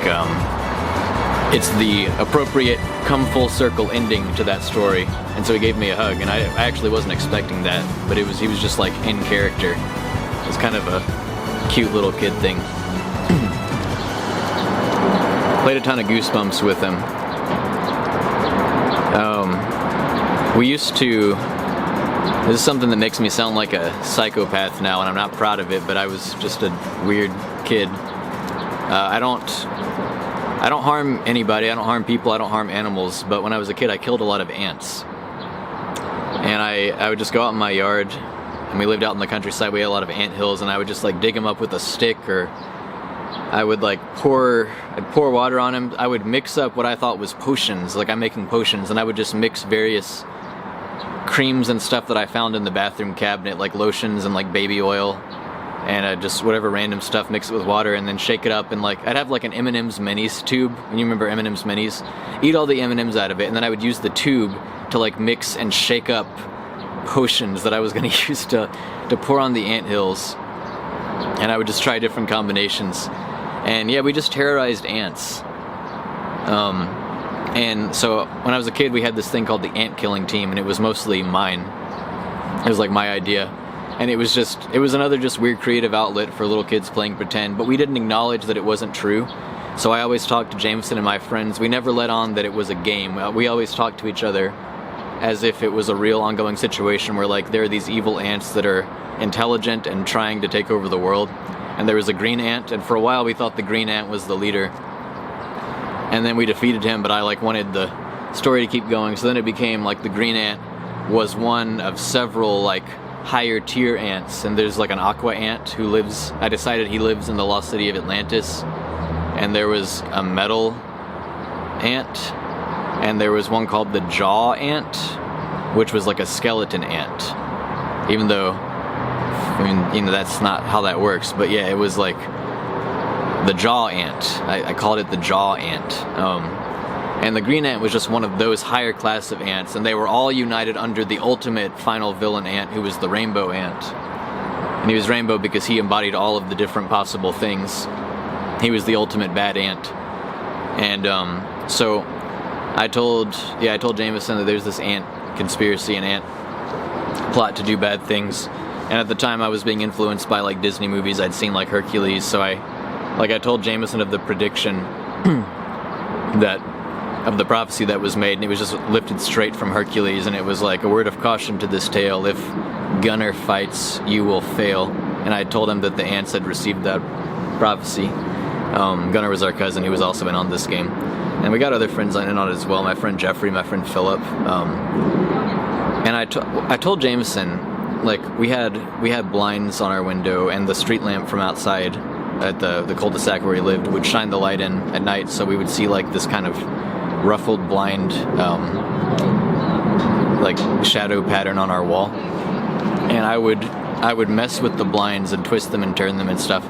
it's the appropriate come full circle ending to that story. And so he gave me a hug, and I actually wasn't expecting that, but he was just like in character. It was kind of a cute little kid thing. Played a ton of Goosebumps with him. We used to... This is something that makes me sound like a psychopath now, and I'm not proud of it, but I was just a weird kid. I don't harm anybody, I don't harm people, I don't harm animals, but when I was a kid I killed a lot of ants. And I would just go out in my yard, and we lived out in the countryside, we had a lot of ant hills, and I would just like dig them up with a stick, or I would like pour water on them. I would mix up what I thought was potions, like I'm making potions, and I would just mix various creams and stuff that I found in the bathroom cabinet, like lotions and like baby oil, and just whatever random stuff, mix it with water, and then shake it up, and like I'd have like an M&M's Minis tube. You remember M&M's Minis? Eat all the M&M's out of it, and then I would use the tube to like mix and shake up potions that I was going to use to pour on the anthills, and I would just try different combinations. And yeah, we just terrorized ants. And so when I was a kid, we had this thing called the ant killing team, and it was mostly mine. It was like my idea. And it was another just weird creative outlet for little kids playing pretend, but we didn't acknowledge that it wasn't true. So I always talked to Jamison and my friends. We never let on that it was a game. We always talked to each other as if it was a real ongoing situation where like there are these evil ants that are intelligent and trying to take over the world. And there was a green ant, and for a while we thought the green ant was the leader. And then we defeated him, but I like wanted the story to keep going, so then it became like the green ant was one of several like higher tier ants, and there's like an aqua ant who lives, I decided he lives in the lost city of Atlantis, and there was a metal ant, and there was one called the jaw ant, which was like a skeleton ant, even though, I mean, you know, that's not how that works, but yeah, it was like the jaw ant. I called it the jaw ant. And the green ant was just one of those higher class of ants, and they were all united under the ultimate final villain ant, who was the rainbow ant. And he was rainbow because he embodied all of the different possible things. He was the ultimate bad ant. And so I told Jamison that there's this ant conspiracy, an ant plot to do bad things. And at the time I was being influenced by like Disney movies. I'd seen like Hercules, so I told Jamison of the prediction of the prophecy that was made, and it was just lifted straight from Hercules, and it was like a word of caution to this tale: if Gunnar fights, you will fail. And I told him that the ants had received that prophecy. Gunnar was our cousin, he was also in on this game. And we got other friends in on it as well, my friend Jeffrey, my friend Philip. And I told Jamison, like, we had blinds on our window, and the street lamp from outside at the cul-de-sac where he lived would shine the light in at night, so we would see like this kind of ruffled blind like shadow pattern on our wall. And I would mess with the blinds and twist them and turn them and stuff.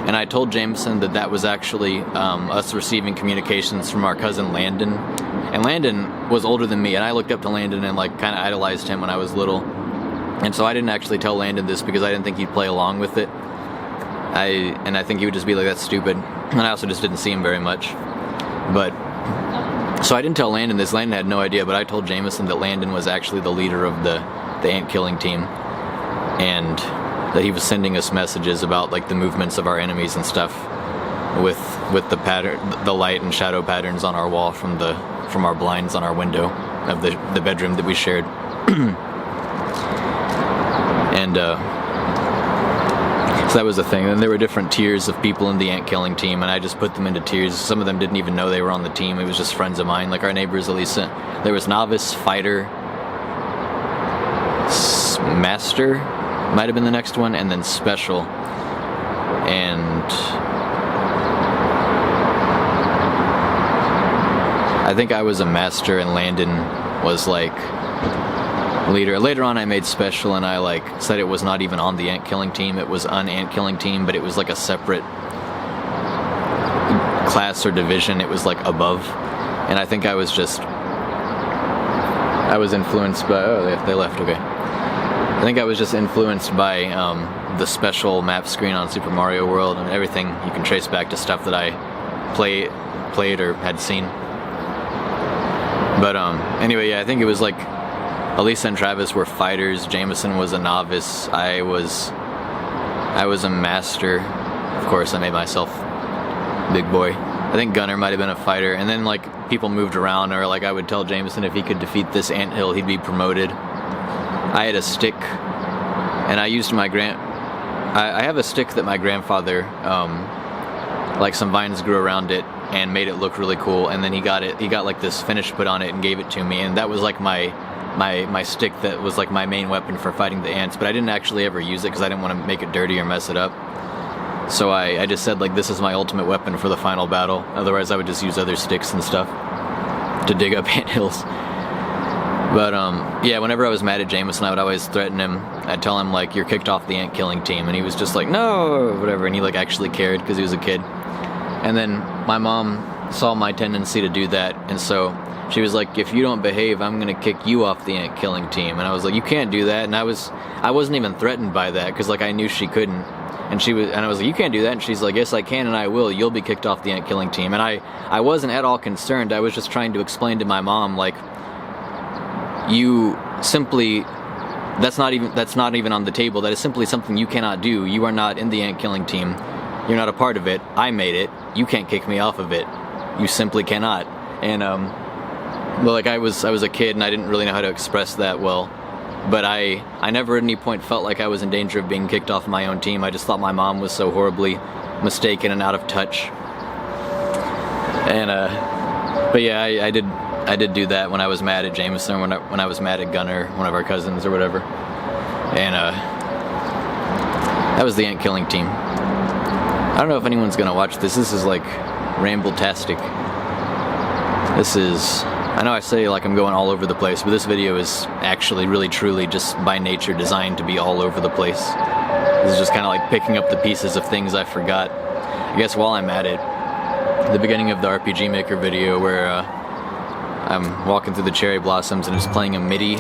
And I told Jamison that was actually us receiving communications from our cousin Landon. And Landon was older than me, and I looked up to Landon and like kind of idolized him when I was little. And so I didn't actually tell Landon this because I didn't think he'd play along with it. I think he would just be like, that's stupid. And I also just didn't see him very much. But so I didn't tell Landon this. Landon had no idea, but I told Jamison that Landon was actually the leader of the ant killing team, and that he was sending us messages about like the movements of our enemies and stuff with the pattern, the light and shadow patterns on our wall from our blinds on our window of the bedroom that we shared. And so that was the thing. And there were different tiers of people in the ant killing team, and I just put them into tiers. Some of them didn't even know they were on the team. It was just friends of mine, like our neighbors Elisa. There was novice, fighter, master, might have been the next one, and then special. And I think I was a master, and Landon was like leader. Later on I made special, and I like said it was not even on the ant killing team, it was an ant killing team, but it was like a separate class or division. It was like above. And I think I was influenced by, oh, they left, okay. I think I was just influenced by the special map screen on Super Mario World, and everything you can trace back to stuff that I played or had seen. But anyway, yeah, I think it was like Elisa and Travis were fighters, Jamison was a novice, I was a master. Of course, I made myself big boy. I think Gunnar might have been a fighter, and then like people moved around, or like I would tell Jamison if he could defeat this anthill, he'd be promoted. I had a stick, and I used I have a stick that my grandfather, like some vines grew around it and made it look really cool, and then he got like this finish put on it and gave it to me, and that was like my stick that was like my main weapon for fighting the ants, but I didn't actually ever use it because I didn't want to make it dirty or mess it up. So I just said like, this is my ultimate weapon for the final battle. Otherwise I would just use other sticks and stuff to dig up anthills. But yeah, whenever I was mad at Jamison, I would always threaten him I'd tell him like, you're kicked off the ant killing team, and he was just like, no, or whatever, and he like actually cared because he was a kid. And then my mom saw my tendency to do that, and so she was like, if you don't behave, I'm gonna kick you off the ant killing team. And I was like, you can't do that. And I wasn't even threatened by that, because like I knew she couldn't. And I was like, you can't do that. And she's like, yes, I can, and I will. You'll be kicked off the ant killing team. And I wasn't at all concerned. I was just trying to explain to my mom, like, you simply, that's not even on the table. That is simply something you cannot do. You are not in the ant killing team. You're not a part of it. I made it. You can't kick me off of it. You simply cannot. And well, like I was a kid and I didn't really know how to express that well. But I never at any point felt like I was in danger of being kicked off my own team. I just thought my mom was so horribly mistaken and out of touch. And but yeah, I did do that when I was mad at Jamison, when I was mad at Gunner, one of our cousins or whatever. And that was the ant killing team. I don't know if anyone's gonna watch this. This is like Ramble-tastic. This is, I know I say like I'm going all over the place, but this video is actually really truly just by nature designed to be all over the place. This is just kind of like picking up the pieces of things I forgot. I guess while I'm at it, the beginning of the RPG Maker video where I'm walking through the cherry blossoms and it's playing a MIDI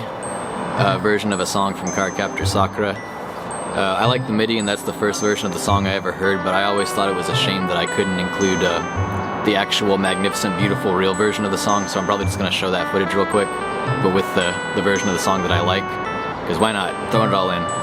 version of a song from Cardcaptor Sakura. I like the MIDI, and that's the first version of the song I ever heard, but I always thought it was a shame that I couldn't include the actual magnificent, beautiful, real version of the song, so I'm probably just going to show that footage real quick, but with the version of the song that I like, because why not? Throw it all in.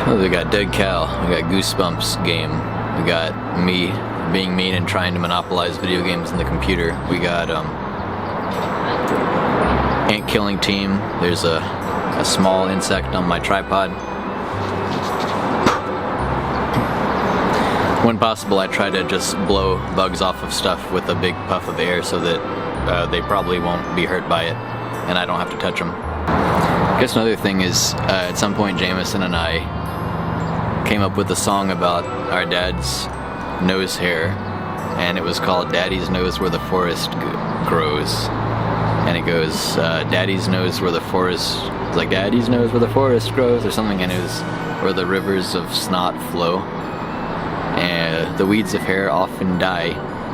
We got Dead Cow, we got Goosebumps game, we got me being mean and trying to monopolize video games in the computer, we got ant killing team, there's a small insect on my tripod. When possible, I try to just blow bugs off of stuff with a big puff of air so that they probably won't be hurt by it and I don't have to touch them. I guess another thing is, at some point Jamison and I came up with a song about our dad's nose hair, and it was called Daddy's Knows Where the Forest Grows. And it goes, Daddy's knows where the forest, it's like Daddy's knows where the forest grows or something, and it was where the rivers of snot flow. And the weeds of hair often die,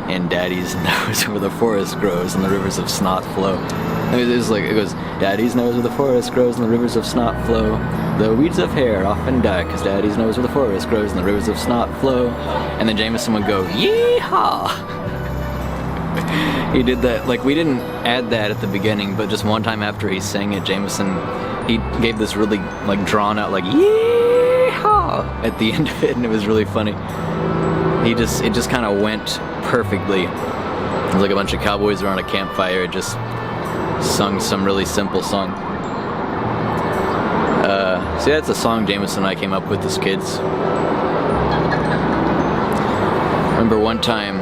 and Daddy's knows where the forest grows and the rivers of snot flow. It goes, Daddy's knows where the forest grows and the rivers of snot flow. The weeds of hair often die, cause Daddy's knows where the forest grows and the rivers of snot flow. And then Jamison would go, yeehaw! He did that, like we didn't add that at the beginning, but just one time after he sang it, Jamison, he gave this really like drawn out like, yeehaw! At the end of it, and it was really funny. It just kind of went perfectly. It was like a bunch of cowboys around a campfire, just sung some really simple song. See, that's a song Jamison and I came up with as kids. Remember one time,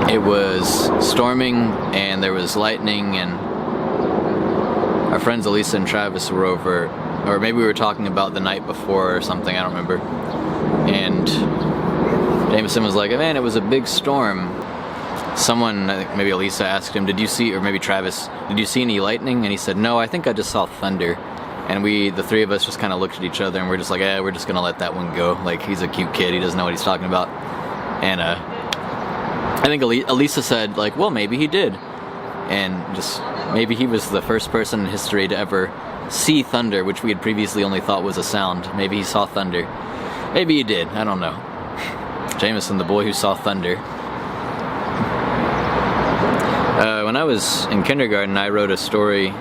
it was storming and there was lightning and our friends Elisa and Travis were over, or maybe we were talking about the night before or something, I don't remember. And Jamison was like, man, it was a big storm. Someone, I think maybe Elisa asked him, did you see, or maybe Travis, did you see any lightning? And he said, no, I think I just saw thunder. And the three of us just kind of looked at each other and we're just like, we're just gonna let that one go. Like, he's a cute kid, he doesn't know what he's talking about. And I think Elisa said, like, well, maybe he did. And just, maybe he was the first person in history to ever see thunder, which we had previously only thought was a sound. Maybe he saw thunder. Maybe he did, I don't know. Jamison, the boy who saw thunder. When I was in kindergarten, I wrote a story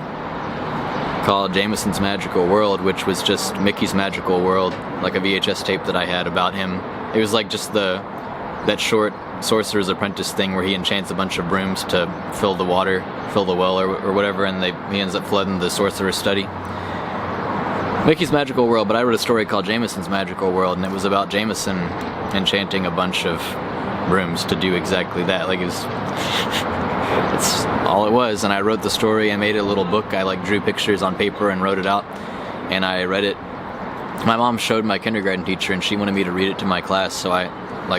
called Jamison's Magical World, which was just Mickey's Magical World, like a VHS tape that I had about him. It was like just that short Sorcerer's Apprentice thing where he enchants a bunch of brooms to fill the water, fill the well or whatever, and he ends up flooding the Sorcerer's Study. Mickey's Magical World, but I wrote a story called Jamison's Magical World, and it was about Jamison enchanting a bunch of brooms to do exactly that. Like, it's all it was, and I wrote the story and made it a little book. I like drew pictures on paper and wrote it out, and I read it. My mom showed my kindergarten teacher, and she wanted me to read it to my class, so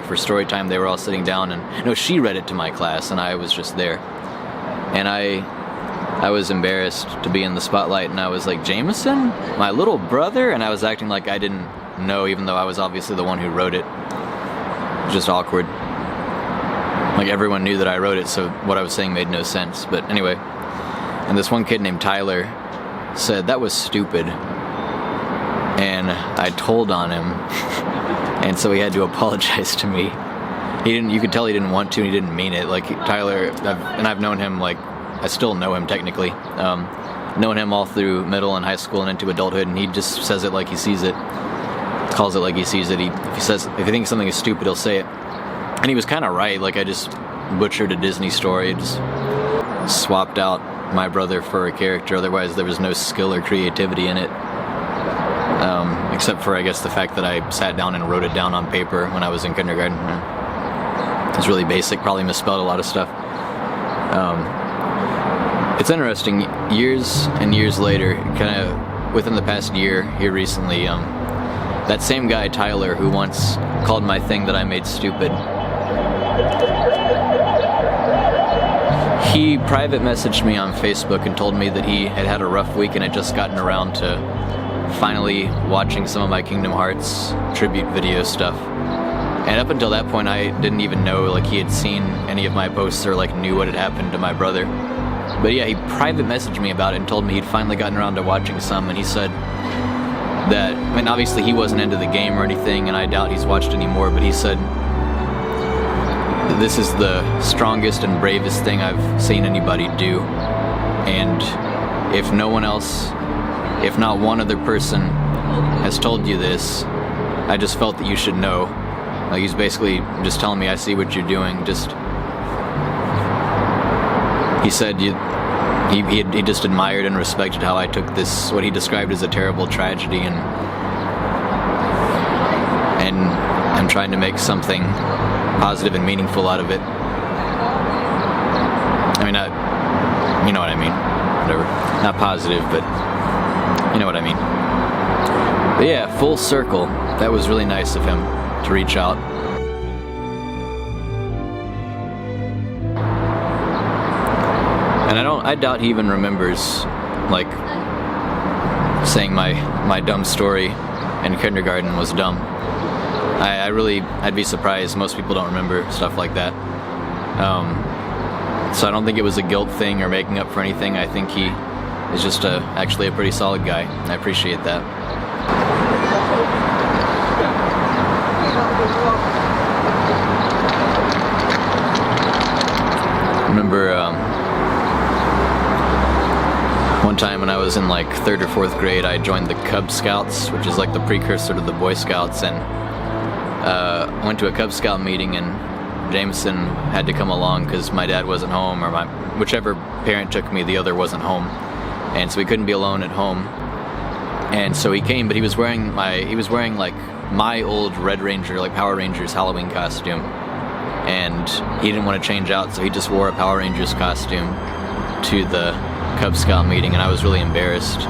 for story time, they were all sitting down, and no, she read it to my class, and I was just there. And I was embarrassed to be in the spotlight, and I was like, Jamison? My little brother? And I was acting like I didn't know, even though I was obviously the one who wrote it. It was just awkward. Like, everyone knew that I wrote it, so what I was saying made no sense. But anyway, and this one kid named Tyler said, that was stupid. And I told on him, and so he had to apologize to me. You could tell he didn't want to, and he didn't mean it. Like, Tyler, I've known him, like, I still know him technically. Known him all through middle and high school and into adulthood, and he just says it like he sees it. Calls it like he sees it. If he thinks something is stupid, he'll say it. And he was kind of right. Like, I just butchered a Disney story. Just swapped out my brother for a character. Otherwise, there was no skill or creativity in it. Except for, I guess, the fact that I sat down and wrote it down on paper when I was in kindergarten. It was really basic. Probably misspelled a lot of stuff. It's interesting. Years and years later, kind of within the past year here recently, that same guy, Tyler, who once called my thing that I made stupid, he private messaged me on Facebook and told me that he had a rough week and had just gotten around to finally watching some of my Kingdom Hearts tribute video stuff. And up until that point, I didn't even know, like, he had seen any of my posts or, like, knew what had happened to my brother. But yeah, he private messaged me about it and told me he'd finally gotten around to watching some, and he said that, I mean, obviously he wasn't into the game or anything, and I doubt he's watched any more, but he said this is the strongest and bravest thing I've seen anybody do. And if no one else, if not one other person has told you this, I just felt that you should know. Like, he's basically just telling me, I see what you're doing. He said he just admired and respected how I took this, what he described as a terrible tragedy, and I'm trying to make something positive and meaningful out of it. I mean, you know what I mean. Whatever. Not positive, but you know what I mean. But yeah, full circle. That was really nice of him to reach out. And I doubt he even remembers, like, saying my dumb story in kindergarten was dumb. I'd be surprised. Most people don't remember stuff like that. So I don't think it was a guilt thing or making up for anything. I think he is just actually a pretty solid guy. I appreciate that. I remember one time when I was in like 3rd or 4th grade, I joined the Cub Scouts, which is like the precursor to the Boy Scouts, and went to a Cub Scout meeting, and Jamison had to come along because my dad wasn't home, or whichever parent took me, the other wasn't home, and so he couldn't be alone at home. And so he came, but he was wearing like my old Red Ranger, like Power Rangers Halloween costume, and he didn't want to change out, so he just wore a Power Rangers costume to the Cub Scout meeting, and I was really embarrassed,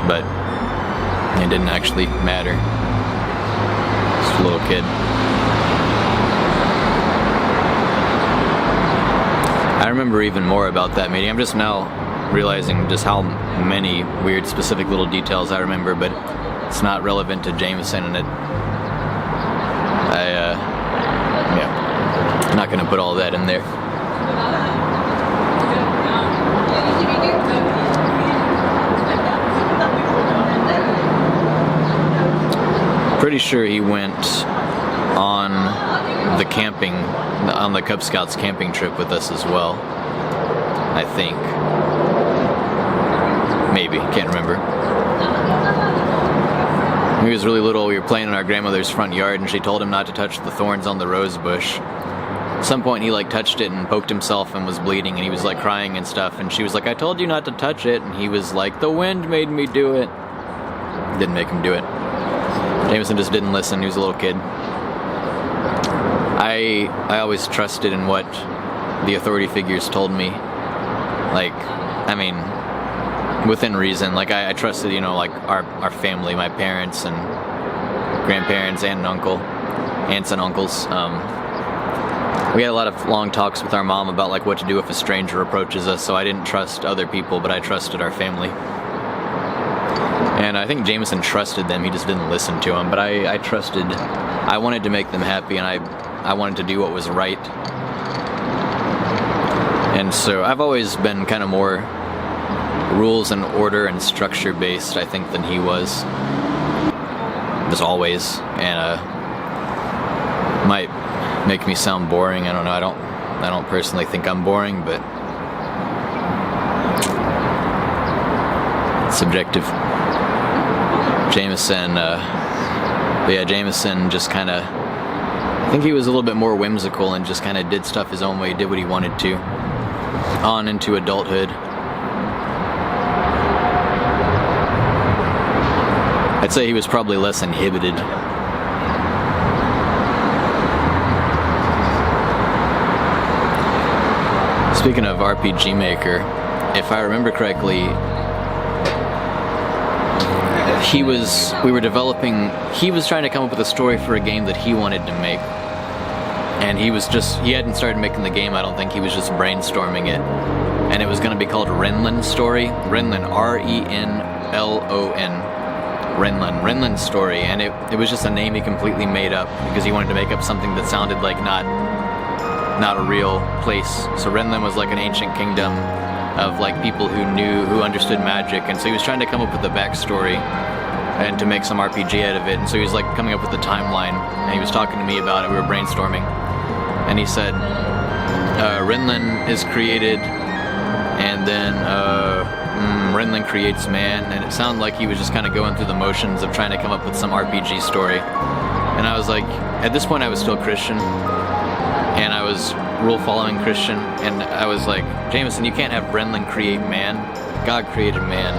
but it didn't actually matter. Just a little kid. I remember even more about that meeting. I'm just now realizing just how many weird specific little details I remember, but it's not relevant to Jamison, and I'm not gonna put all that in there. Pretty sure he went on the Cub Scouts camping trip with us as well. I think. Maybe. maybe. Can't remember. When he was really little, we were playing in our grandmother's front yard, and she told him not to touch the thorns on the rose bush. At some point, he like touched it and poked himself and was bleeding, and he was like crying and stuff, and she was like, I told you not to touch it, and he was like, the wind made me do it. Didn't make him do it. Jamison just didn't listen. He was a little kid. I always trusted in what the authority figures told me. Like, I mean, within reason. Like, I trusted, you know, like our family, my parents and grandparents, aunt and uncle, aunts and uncles. We had a lot of long talks with our mom about like what to do if a stranger approaches us, so I didn't trust other people, but I trusted our family. And I think Jamison trusted them, he just didn't listen to them, but I trusted, I wanted to make them happy, and I wanted to do what was right. And so I've always been kind of more rules and order and structure based, I think, than he was. Just always. And might make me sound boring. I don't know. I don't personally think I'm boring, but it's subjective. Jamison, Jamison just kind of, I think he was a little bit more whimsical and just kind of did stuff his own way, did what he wanted to, on into adulthood. I'd say he was probably less inhibited. Speaking of RPG Maker, if I remember correctly, he was trying to come up with a story for a game that he wanted to make. And he hadn't started making the game, I don't think. He was just brainstorming it. And it was going to be called Renlin Story. Renlin, R-E-N-L-O-N. Renlin Story. And it was just a name he completely made up because he wanted to make up something that sounded like not a real place. So Renlin was like an ancient kingdom of like people who understood magic. And so he was trying to come up with a backstory and to make some RPG out of it. And so he was like coming up with the timeline, and he was talking to me about it. We were brainstorming. And he said, Renlin is created, and then Renlin creates man, and it sounded like he was just kind of going through the motions of trying to come up with some RPG story. And I was like, at this point I was still Christian, and I was rule-following Christian, and I was like, Jamison, you can't have Renlin create man. God created man.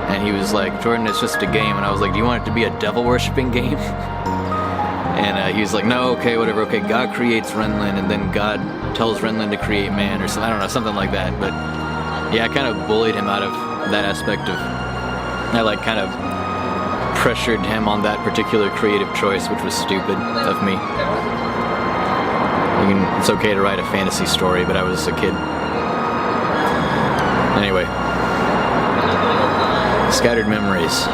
And he was like, Jordan, it's just a game. And I was like, do you want it to be a devil-worshipping game? And he was like, no, okay, whatever, okay, God creates Renlin, and then God tells Renlin to create man, or something, I don't know, something like that. But yeah, I kind of bullied him out of that aspect of, I like kind of pressured him on that particular creative choice, which was stupid of me. It's okay to write a fantasy story, but I was a kid. Anyway. Scattered Memories.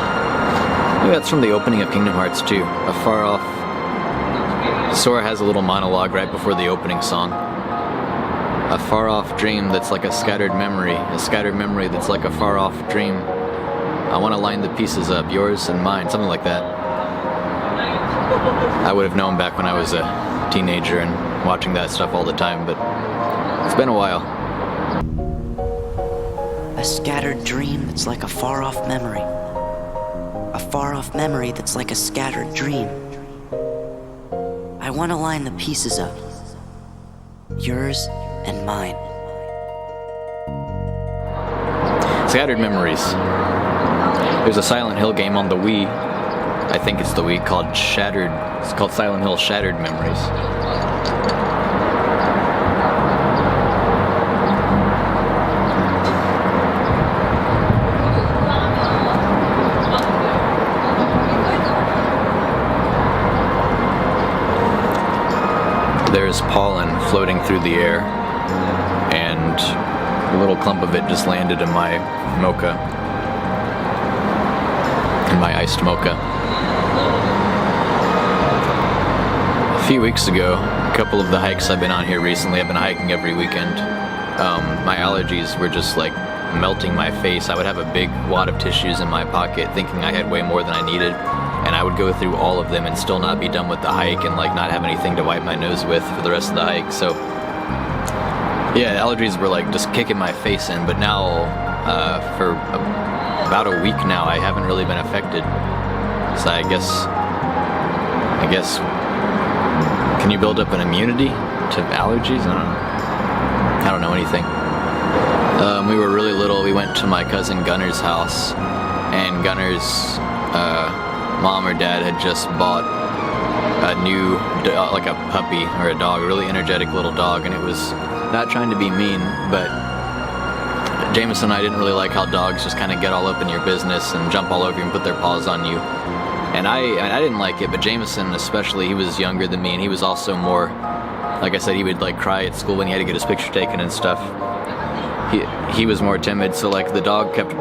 Maybe that's from the opening of Kingdom Hearts 2. A far off... Sora has a little monologue right before the opening song. A far off dream that's like a scattered memory. A scattered memory that's like a far off dream. I want to line the pieces up, yours and mine, something like that. I would have known back when I was a teenager and watching that stuff all the time, but it's been a while. A scattered dream that's like a far-off memory. A far-off memory that's like a scattered dream. I want to line the pieces up. Yours and mine. Scattered Memories. There's a Silent Hill game on the Wii. I think it's the Wii called Shattered. It's called Silent Hill Shattered Memories. There's pollen floating through the air, and a little clump of it just landed in my mocha, in my iced mocha. A few weeks ago, a couple of the hikes I've been on here recently, I've been hiking every weekend, my allergies were just like melting my face. I would have a big wad of tissues in my pocket thinking I had way more than I needed. And I would go through all of them and still not be done with the hike and like not have anything to wipe my nose with for the rest of the hike. So yeah, allergies were like just kicking my face in, but now for about a week now, I haven't really been affected. So I guess, can you build up an immunity to allergies? I don't know anything. We were really little. We went to my cousin Gunner's house, and Gunner's mom or dad had just bought a new, like a puppy or a dog, a really energetic little dog, and it was not trying to be mean, but Jamison and I didn't really like how dogs just kind of get all up in your business and jump all over you and put their paws on you. And I didn't like it, but Jamison especially, he was younger than me, and he was also more, like I said, he would like cry at school when he had to get his picture taken and stuff. He was more timid, so like the dog kept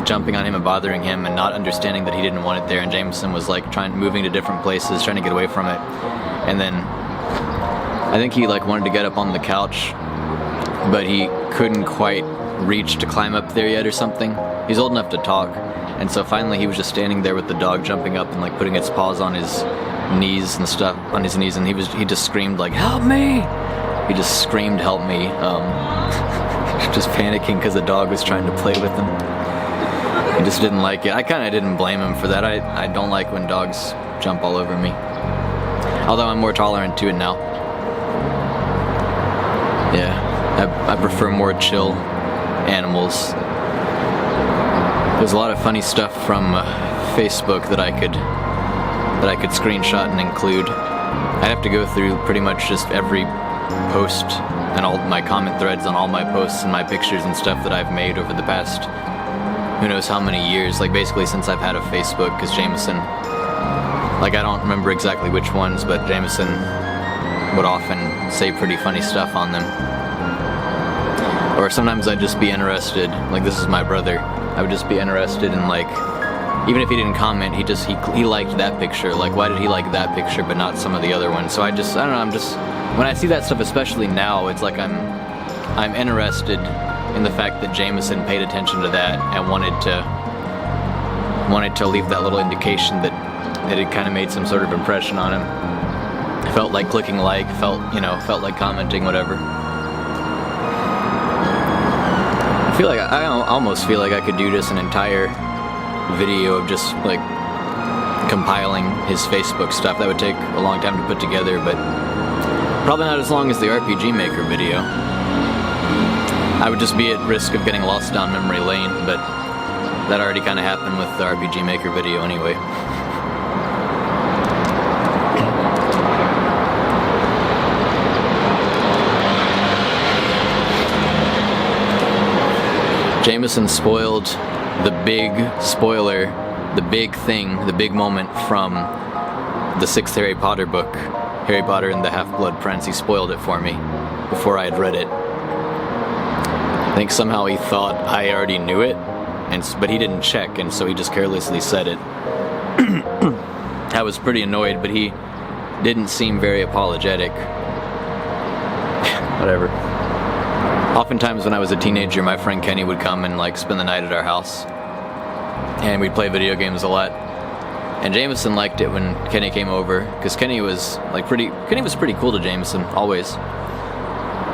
jumping on him and bothering him and not understanding that he didn't want it there, and Jamison was like moving to different places, trying to get away from it. And then I think he like wanted to get up on the couch, but he couldn't quite reach to climb up there yet or something. He's old enough to talk, and so finally he was just standing there with the dog jumping up and like putting its paws on his knees and stuff, on his knees, and he just screamed like, "Help me!" He just screamed, "Help me!" Just panicking because the dog was trying to play with him. He just didn't like it. I kind of didn't blame him for that. I don't like when dogs jump all over me. Although I'm more tolerant to it now. Yeah, I prefer more chill animals. There's a lot of funny stuff from Facebook that I could screenshot and include. I'd have to go through pretty much just every post and all my comment threads on all my posts and my pictures and stuff that I've made over the past who knows how many years, like basically since I've had a Facebook, because Jamison, like I don't remember exactly which ones, but Jamison would often say pretty funny stuff on them. Or sometimes I'd just be interested, like this is my brother, I would just be interested in like, even if he didn't comment, he liked that picture, like why did he like that picture but not some of the other ones? So I don't know, when I see that stuff, especially now, it's like I'm interested in the fact that Jamison paid attention to that and wanted to leave that little indication that it kind of made some sort of impression on him. Felt like clicking like, felt like commenting, whatever. I almost feel like I could do just an entire video of just like compiling his Facebook stuff. That would take a long time to put together, but probably not as long as the RPG Maker video. I would just be at risk of getting lost down memory lane, but that already kind of happened with the RPG Maker video anyway. Jamison spoiled the big spoiler, the big thing, the big moment from the 6th Harry Potter book, Harry Potter and the Half-Blood Prince. He spoiled it for me before I had read it. I think somehow he thought I already knew it, but he didn't check, and so he just carelessly said it. I was pretty annoyed, but he didn't seem very apologetic. Whatever. Oftentimes when I was a teenager, my friend Kenny would come and like spend the night at our house, and we'd play video games a lot. And Jamison liked it when Kenny came over, because Kenny was pretty cool to Jamison always.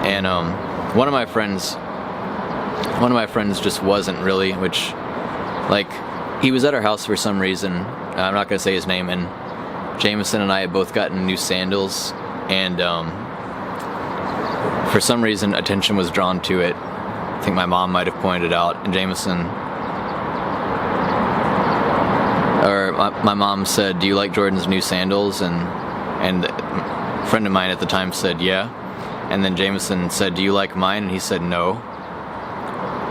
And one of my friends just wasn't really, which like he was at our house for some reason. I'm not gonna say his name, and Jamison and I had both gotten new sandals, and for some reason attention was drawn to it. I think my mom might have pointed out, and my mom said, "Do you like Jordan's new sandals?" And a friend of mine at the time said, "Yeah." And then Jamison said, "Do you like mine?" And he said, "No.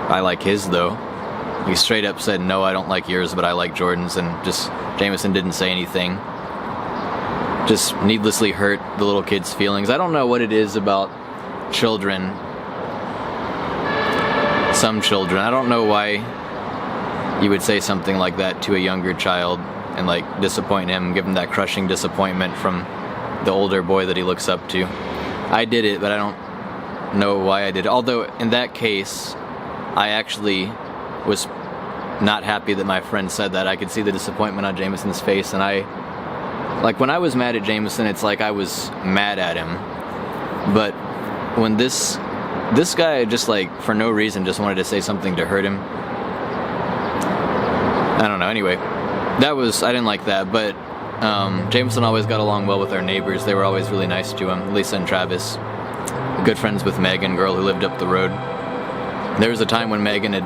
I like his though." He straight up said, "No, I don't like yours, but I like Jordan's." And just Jamison didn't say anything. Just needlessly hurt the little kid's feelings. I don't know what it is about children. Some children. I don't know why you would say something like that to a younger child and like disappoint him, give him that crushing disappointment from the older boy that he looks up to. I did it, but I don't know why I did it. Although in that case, I actually was not happy that my friend said that. I could see the disappointment on Jamison's face, and when I was mad at Jamison, it's like I was mad at him. But when this this guy just like, for no reason, just wanted to say something to hurt him. I don't know, anyway. I didn't like that, but Jamison always got along well with our neighbors. They were always really nice to him, Lisa and Travis. Good friends with Megan, girl who lived up the road. There was a time when Megan it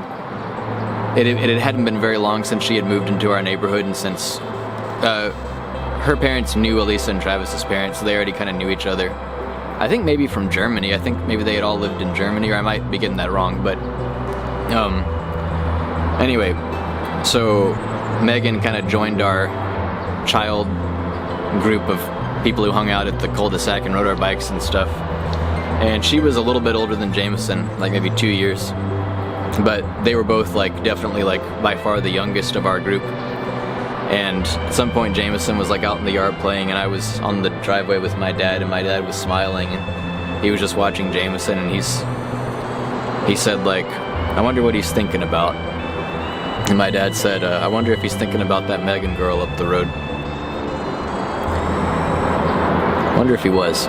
hadn't been very long since she had moved into our neighborhood, and since her parents knew Elisa and Travis's parents, so they already kind of knew each other. I think maybe from Germany. I think maybe they had all lived in Germany, or I might be getting that wrong, but anyway, so Megan kind of joined our child group of people who hung out at the cul-de-sac and rode our bikes and stuff. And she was a little bit older than Jamison, like maybe 2 years. But they were both like definitely like by far the youngest of our group. And at some point Jamison was like out in the yard playing, and I was on the driveway with my dad, and my dad was smiling, and he was just watching Jamison, and he said like, I wonder what he's thinking about. And my dad said, I wonder if he's thinking about that Megan girl up the road. I wonder if he was.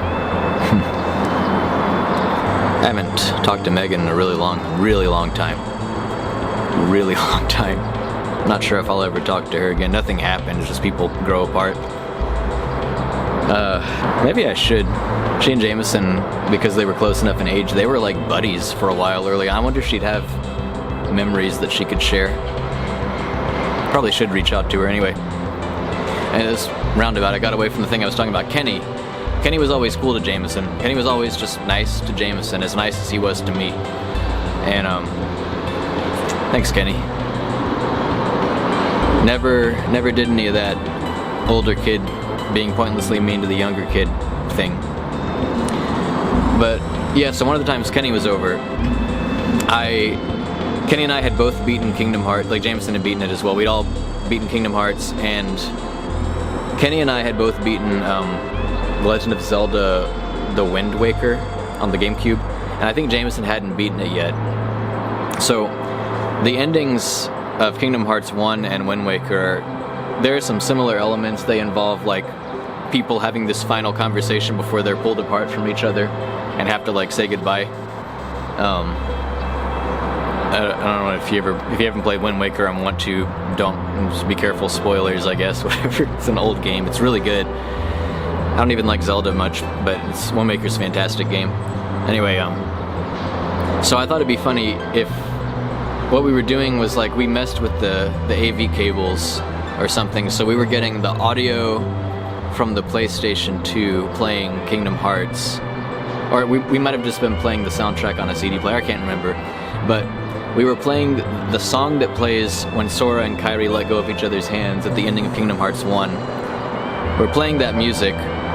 I haven't talked to Megan in a really long time. Really long time. I'm not sure if I'll ever talk to her again. Nothing happened, it's just people grow apart. Maybe I should. She and Jamison, because they were close enough in age, they were like buddies for a while early. I wonder if she'd have memories that she could share. Probably should reach out to her anyway. And this roundabout, I got away from the thing I was talking about. Kenny was always cool to Jamison. Kenny was always just nice to Jamison, as nice as he was to me. And thanks, Kenny. Never did any of that older kid being pointlessly mean to the younger kid thing. But yeah, so one of the times Kenny was over, Kenny and I had both beaten Kingdom Hearts, like Jamison had beaten it as well. We'd all beaten Kingdom Hearts, and Kenny and I had both beaten Legend of Zelda The Wind Waker on the GameCube, and I think Jamison hadn't beaten it yet. So the endings of Kingdom Hearts 1 and Wind Waker, there are some similar elements. They involve like people having this final conversation before they're pulled apart from each other and have to like say goodbye. I don't know if you haven't played Wind Waker and want to, don't, just be careful, spoilers I guess, whatever. It's an old game, it's really good. I don't even like Zelda much, but Wind Waker's a fantastic game. Anyway, so I thought it'd be funny if what we were doing was like we messed with the AV cables or something, so we were getting the audio from the PlayStation 2 playing Kingdom Hearts, or we might have just been playing the soundtrack on a CD player, I can't remember, but we were playing the song that plays when Sora and Kairi let go of each other's hands at the ending of Kingdom Hearts 1. We're playing that music,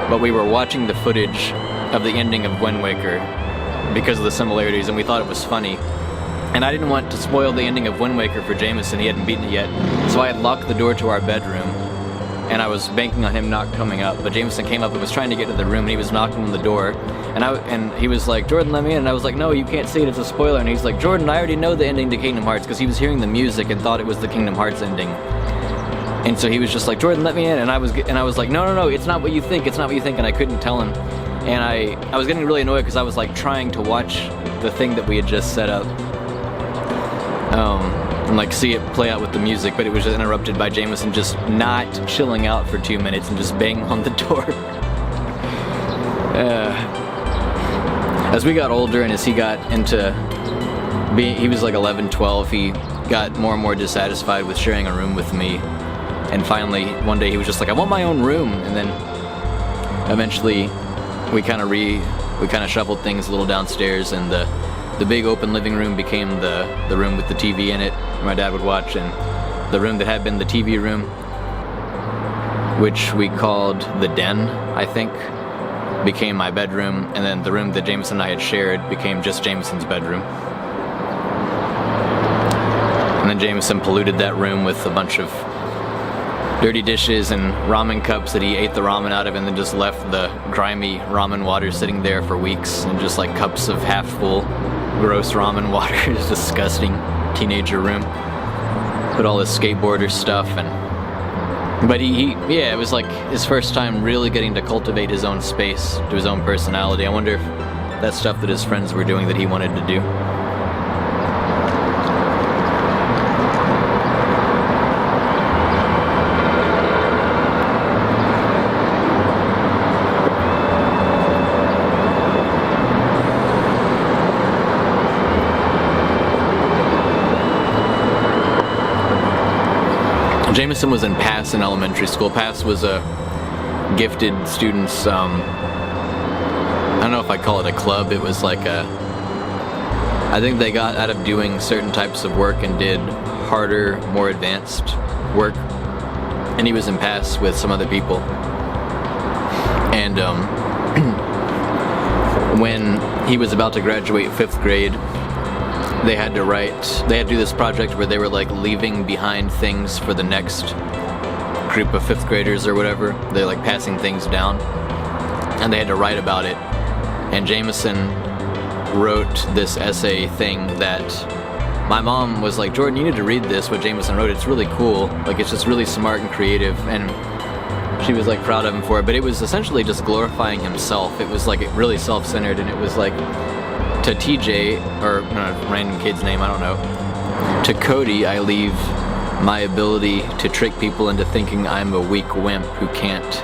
but we were watching the footage of the ending of Wind Waker because of the similarities, and we thought it was funny. And I didn't want to spoil the ending of Wind Waker for Jamison, he hadn't beaten it yet, so I had locked the door to our bedroom, and I was banking on him not coming up, but Jamison came up and was trying to get to the room, and he was knocking on the door, and he was like, Jordan, let me in, and I was like, no, you can't see it, it's a spoiler, and he's like, Jordan, I already know the ending to Kingdom Hearts, because he was hearing the music and thought it was the Kingdom Hearts ending. And so he was just like, Jordan, let me in, and I was like, no, it's not what you think, and I couldn't tell him. And I was getting really annoyed because I was like trying to watch the thing that we had just set up, and like see it play out with the music, but it was just interrupted by Jamison just not chilling out for 2 minutes and just banging on the door. As we got older and as he got into he was like 11, 12, he got more and more dissatisfied with sharing a room with me. And finally, one day he was just like, I want my own room. And then eventually we kind of shuffled things a little downstairs, and the big open living room became the room with the TV in it where my dad would watch, and the room that had been the TV room, which we called the den, I think, became my bedroom, and then the room that Jamison and I had shared became just Jamison's bedroom. And then Jamison polluted that room with a bunch of dirty dishes and ramen cups that he ate the ramen out of, and then just left the grimy ramen water sitting there for weeks, and just like cups of half full gross ramen water. It's disgusting teenager room. Put all his skateboarder stuff, but it was like his first time really getting to cultivate his own space, to his own personality. I wonder if that stuff that his friends were doing that he wanted to do. Jamison was in PASS in elementary school. PASS was a gifted students, I don't know if I'd call it a club. It was like I think they got out of doing certain types of work and did harder, more advanced work. And he was in PASS with some other people. And when he was about to graduate 5th grade, they had to do this project where they were like leaving behind things for the next group of 5th graders or whatever. They're like passing things down, and they had to write about it. And Jamison wrote this essay thing that my mom was like, Jordan, you need to read this, what Jamison wrote. It's really cool. Like, it's just really smart and creative. And she was like proud of him for it. But it was essentially just glorifying himself. It was like really self-centered, and it was like, to TJ, or random kid's name, I don't know. To Cody, I leave my ability to trick people into thinking I'm a weak wimp who can't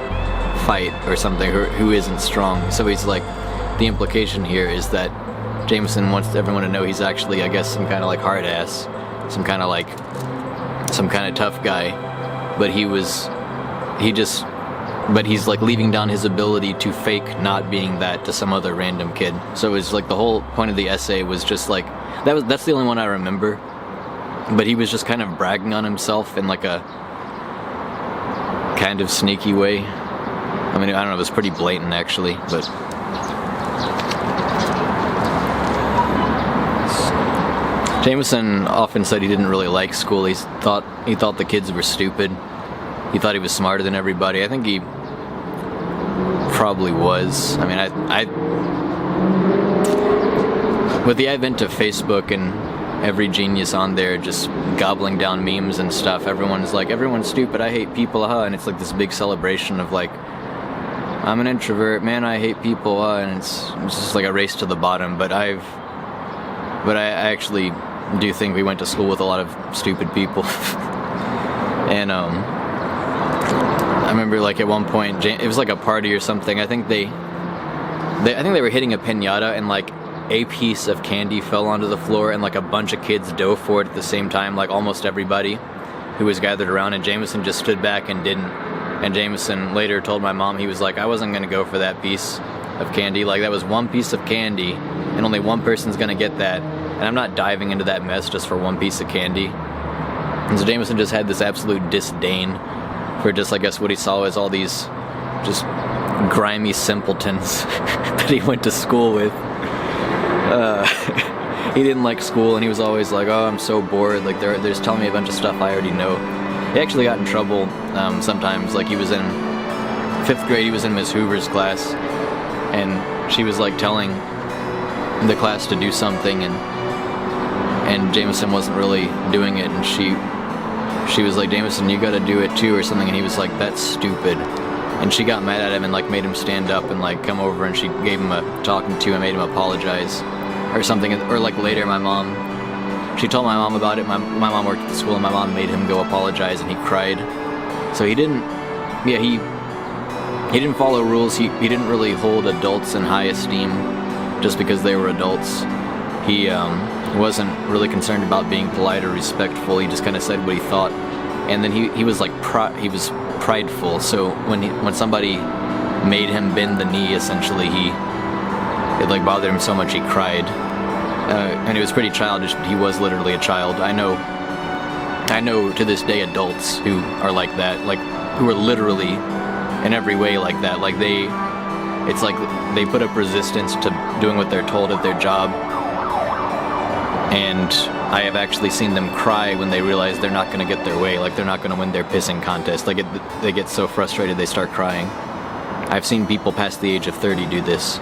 fight or something, who isn't strong. So he's like, the implication here is that Jamison wants everyone to know he's actually, I guess, some kind of like hard ass, some kind of tough guy, but but he's like leaving down his ability to fake not being that to some other random kid. So it was like the whole point of the essay was just like, that's the only one I remember, but he was just kind of bragging on himself in like a kind of sneaky way. I mean, I don't know, it was pretty blatant actually, but Jamison often said he didn't really like school. He thought the kids were stupid. He thought he was smarter than everybody. I think he probably was. I mean, I with the advent of Facebook and every genius on there just gobbling down memes and stuff, everyone's stupid, I hate people, and it's like this big celebration of like, I'm an introvert, man, I hate people, and it's just like a race to the bottom. But I actually do think we went to school with a lot of stupid people. And I remember like at one point, it was like a party or something. I think they were hitting a piñata, and like a piece of candy fell onto the floor, and like a bunch of kids dove for it at the same time, like almost everybody who was gathered around, and Jamison just stood back and didn't. And Jamison later told my mom, he was like, I wasn't gonna go for that piece of candy. Like, that was one piece of candy, and only one person's gonna get that, and I'm not diving into that mess just for one piece of candy. And so Jamison just had this absolute disdain for just, I guess, what he saw as all these just grimy simpletons that he went to school with. He didn't like school, and he was always like, oh, I'm so bored, like they're just telling me a bunch of stuff I already know. He actually got in trouble sometimes. Like, he was in 5th grade, he was in Miss Hoover's class, and she was like telling the class to do something, and Jamison wasn't really doing it, and she was like, Jamison, you gotta do it too, or something, and he was like, that's stupid. And she got mad at him and like made him stand up and like come over, and she gave him a talking to and made him apologize or something. Or like later she told my mom about it. My mom worked at the school, and my mom made him go apologize, and he cried. So he didn't follow rules. He didn't really hold adults in high esteem just because they were adults. He wasn't really concerned about being polite or respectful. He just kind of said what he thought. And then he was like he was prideful. So when somebody made him bend the knee, essentially, it like bothered him so much he cried. And it was pretty childish, but he was literally a child. I know to this day adults who are like that, like who are literally in every way like that. Like it's like they put up resistance to doing what they're told at their job. And I have actually seen them cry when they realize they're not going to get their way, like they're not going to win their pissing contest. Like they get so frustrated they start crying. I've seen people past the age of 30 do this.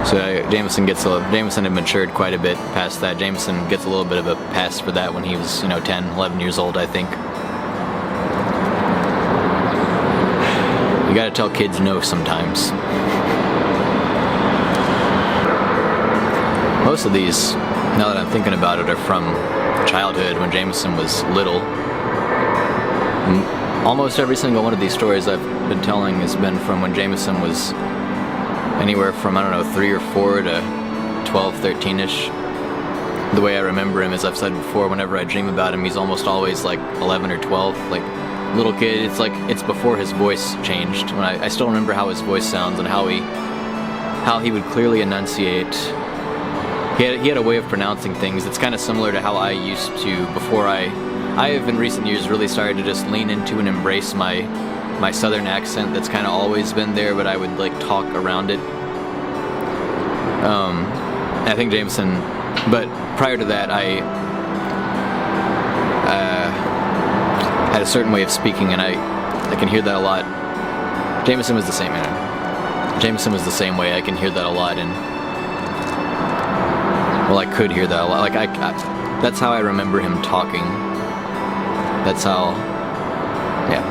So Jamison had matured quite a bit past that. Jamison gets a little bit of a pass for that when he was, 10, 11 years old, I think. You gotta tell kids no sometimes. Most of these, now that I'm thinking about it, are from childhood when Jamison was little. Almost every single one of these stories I've been telling has been from when Jamison was anywhere from, I don't know, 3 or 4 to 12, 13-ish. The way I remember him, as I've said before, whenever I dream about him, he's almost always like 11 or 12, like little kid. It's like, it's before his voice changed. When I still remember how his voice sounds and how he would clearly enunciate. He had a way of pronouncing things that's kind of similar to how I used to before I have in recent years really started to just lean into and embrace my southern accent that's kind of always been there, but I would like talk around it. I think Jamison, but prior to that, I had a certain way of speaking, and I can hear that a lot. Jamison was the same, man. Jamison was the same way. I can hear that a lot, and well, I could hear that a lot. Like I that's how I remember him talking. That's how, yeah.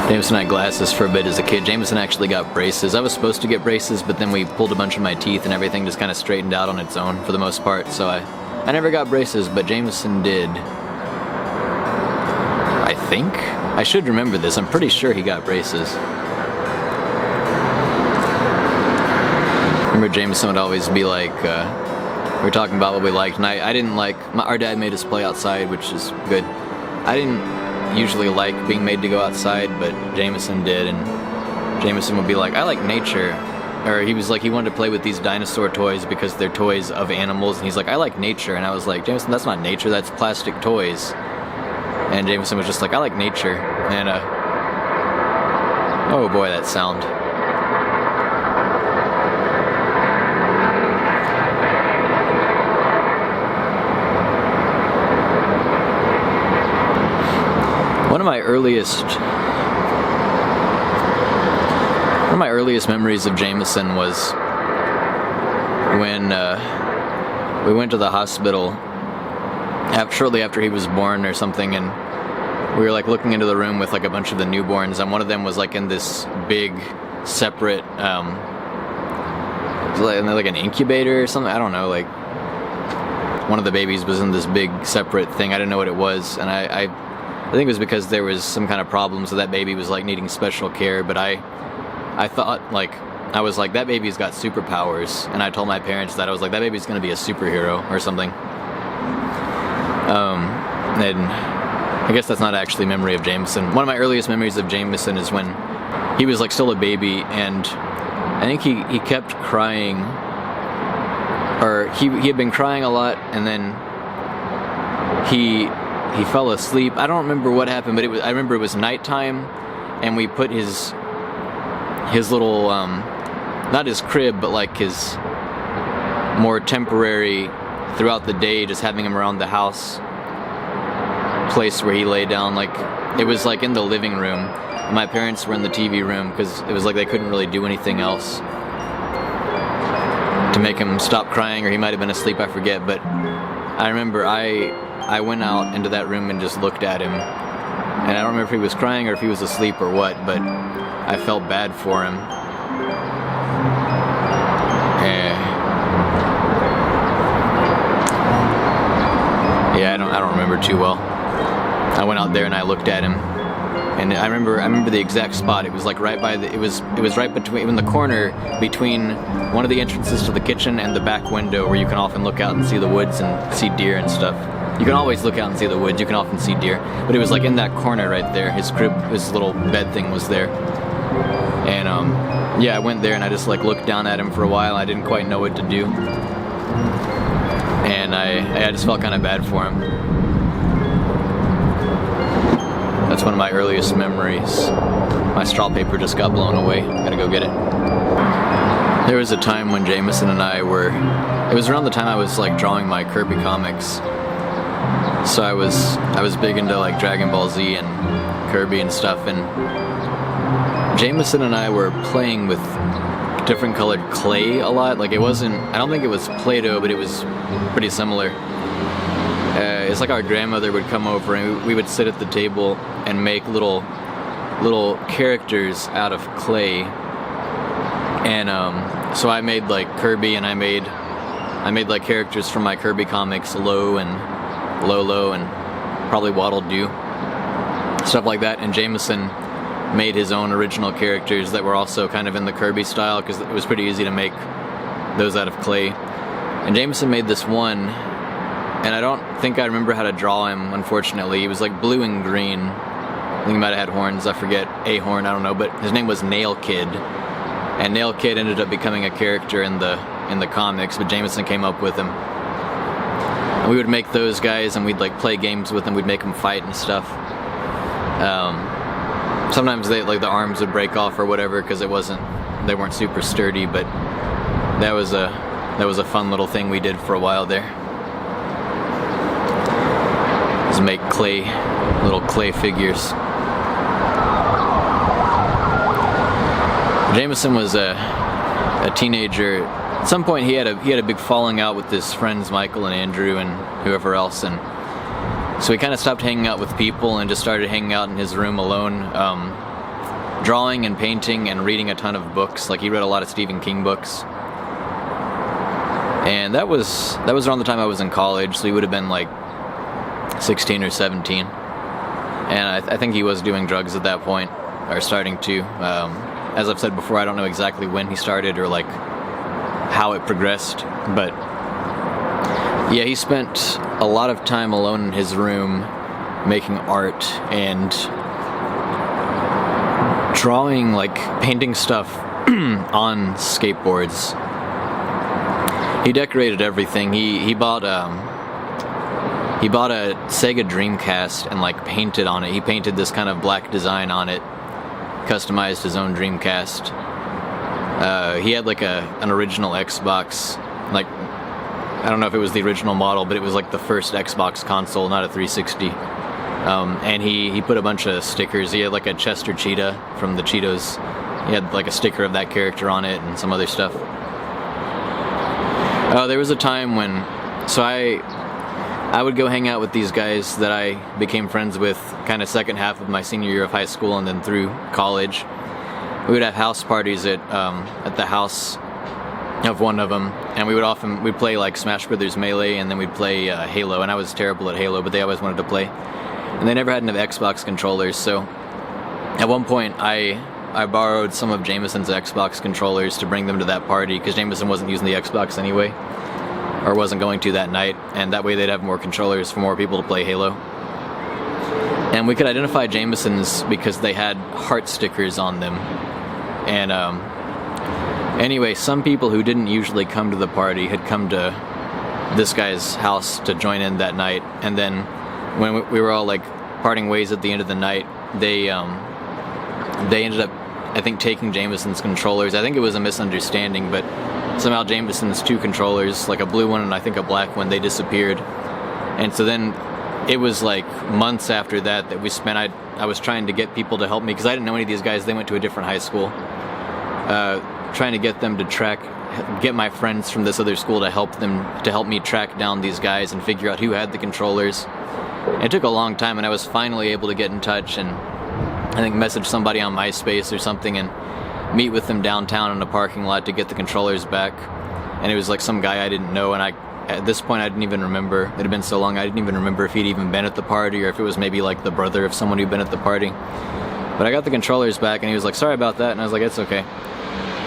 Jamison had glasses for a bit as a kid. Jamison actually got braces. I was supposed to get braces, but then we pulled a bunch of my teeth and everything just kind of straightened out on its own for the most part. So I never got braces, but Jamison did. I think? I should remember this. I'm pretty sure he got braces. Remember Jamison would always be like, we were talking about what we liked, and I didn't like, our dad made us play outside, which is good. I didn't usually like being made to go outside, but Jamison did, and Jamison would be like, I like nature. Or he was like, he wanted to play with these dinosaur toys because they're toys of animals, and he's like, I like nature. And I was like, Jamison, that's not nature, that's plastic toys. And Jamison was just like, I like nature. And, oh boy, that sound. One of my earliest memories of Jamison was when we went to the hospital shortly after he was born or something, and we were like looking into the room with like a bunch of the newborns, and one of them was like in this big separate like an incubator or something. I don't know, like one of the babies was in this big separate thing. I didn't know what it was, and I think it was because there was some kind of problem, so that baby was like needing special care, but I thought, like, I was like, that baby's got superpowers, and I told my parents that. I was like, that baby's gonna be a superhero or something. And I guess that's not actually a memory of Jamison. One of my earliest memories of Jamison is when he was like still a baby, and I think he kept crying, or he had been crying a lot, and then he fell asleep. I don't remember what happened, but I remember it was nighttime, and we put his little, not his crib, but like his more temporary, throughout the day, just having him around the house, place where he lay down. Like, it was like in the living room. My parents were in the TV room because it was like they couldn't really do anything else to make him stop crying, or he might have been asleep, I forget. But I remember I went out into that room and just looked at him, and I don't remember if he was crying or if he was asleep or what, but I felt bad for him. Yeah, I don't remember too well. I went out there and I looked at him, and I remember the exact spot. It was like right by it was right between, in the corner between one of the entrances to the kitchen and the back window, where you can often look out and see the woods and see deer and stuff. You can always look out and see the woods. You can often see deer, but it was like in that corner right there. His crib, his little bed thing was there, and yeah, I went there and I just like looked down at him for a while. I didn't quite know what to do, and I just felt kind of bad for him. That's one of my earliest memories. My straw paper just got blown away. Gotta go get it. There was a time when Jamison and I it was around the time I was like drawing my Kirby comics. So I was big into like Dragon Ball Z and Kirby and stuff, and Jamison and I were playing with different colored clay a lot. Like, it wasn't, I don't think it was Play-Doh, but it was pretty similar. it's like our grandmother would come over and we would sit at the table and make little characters out of clay. And so I made like Kirby, and I made like characters from my Kirby comics, Lo and Lolo and probably Waddle Doo, stuff like that. And Jamison made his own original characters that were also kind of in the Kirby style, because it was pretty easy to make those out of clay. And Jamison made this one, and I don't think I remember how to draw him, unfortunately. He was like blue and green. I think he might have had horns, I forget, a horn, I don't know, but his name was Nail Kid. And Nail Kid ended up becoming a character in the comics, but Jamison came up with him. And we would make those guys, and we'd like play games with them. We'd make them fight and stuff. Sometimes the arms would break off or whatever because they weren't super sturdy, but that was a fun little thing we did for a while there. Just make little clay figures. Jamison was a teenager. At some point he had a big falling out with his friends Michael and Andrew and whoever else, and so he kind of stopped hanging out with people and just started hanging out in his room alone, drawing and painting and reading a ton of books. Like, he read a lot of Stephen King books. And that was around the time I was in college, so he would have been like 16 or 17. And I think he was doing drugs at that point, or starting to. As I've said before, I don't know exactly when he started or like how it progressed, but yeah, he spent a lot of time alone in his room making art and drawing, like painting stuff on skateboards. He decorated everything. He bought a Sega Dreamcast and like painted on it. He painted this kind of black design on it, customized his own Dreamcast. He had like an original Xbox, like, I don't know if it was the original model, but it was like the first Xbox console, not a 360. And he put a bunch of stickers. He had like a Chester Cheetah from the Cheetos. He had like a sticker of that character on it and some other stuff. There was a time when, so I would go hang out with these guys that I became friends with kind of second half of my senior year of high school and then through college. We would have house parties at the house of one of them, and we'd play like Smash Brothers Melee, and then we'd play Halo, and I was terrible at Halo, but they always wanted to play. And they never had enough Xbox controllers, so at one point I borrowed some of Jamison's Xbox controllers to bring them to that party, because Jamison wasn't using the Xbox anyway, or wasn't going to that night, and that way they'd have more controllers for more people to play Halo. And we could identify Jamison's because they had heart stickers on them. And anyway, some people who didn't usually come to the party had come to this guy's house to join in that night, and then when we were all like parting ways at the end of the night, they ended up, I think, taking Jamison's controllers. I think it was a misunderstanding, but somehow Jamison's two controllers, like a blue one and I think a black one, they disappeared. And so then it was like months after that we spent, I was trying to get people to help me, because I didn't know any of these guys. They went to a different high school. Trying to get them to get my friends from this other school to help me track down these guys and figure out who had the controllers. And it took a long time, and I was finally able to get in touch and I think message somebody on MySpace or something and meet with them downtown in a parking lot to get the controllers back. And it was like some guy I didn't know, and at this point I didn't even remember. It had been so long I didn't even remember if he'd even been at the party or if it was maybe like the brother of someone who'd been at the party. But I got the controllers back, and he was like, sorry about that, and I was like, it's okay.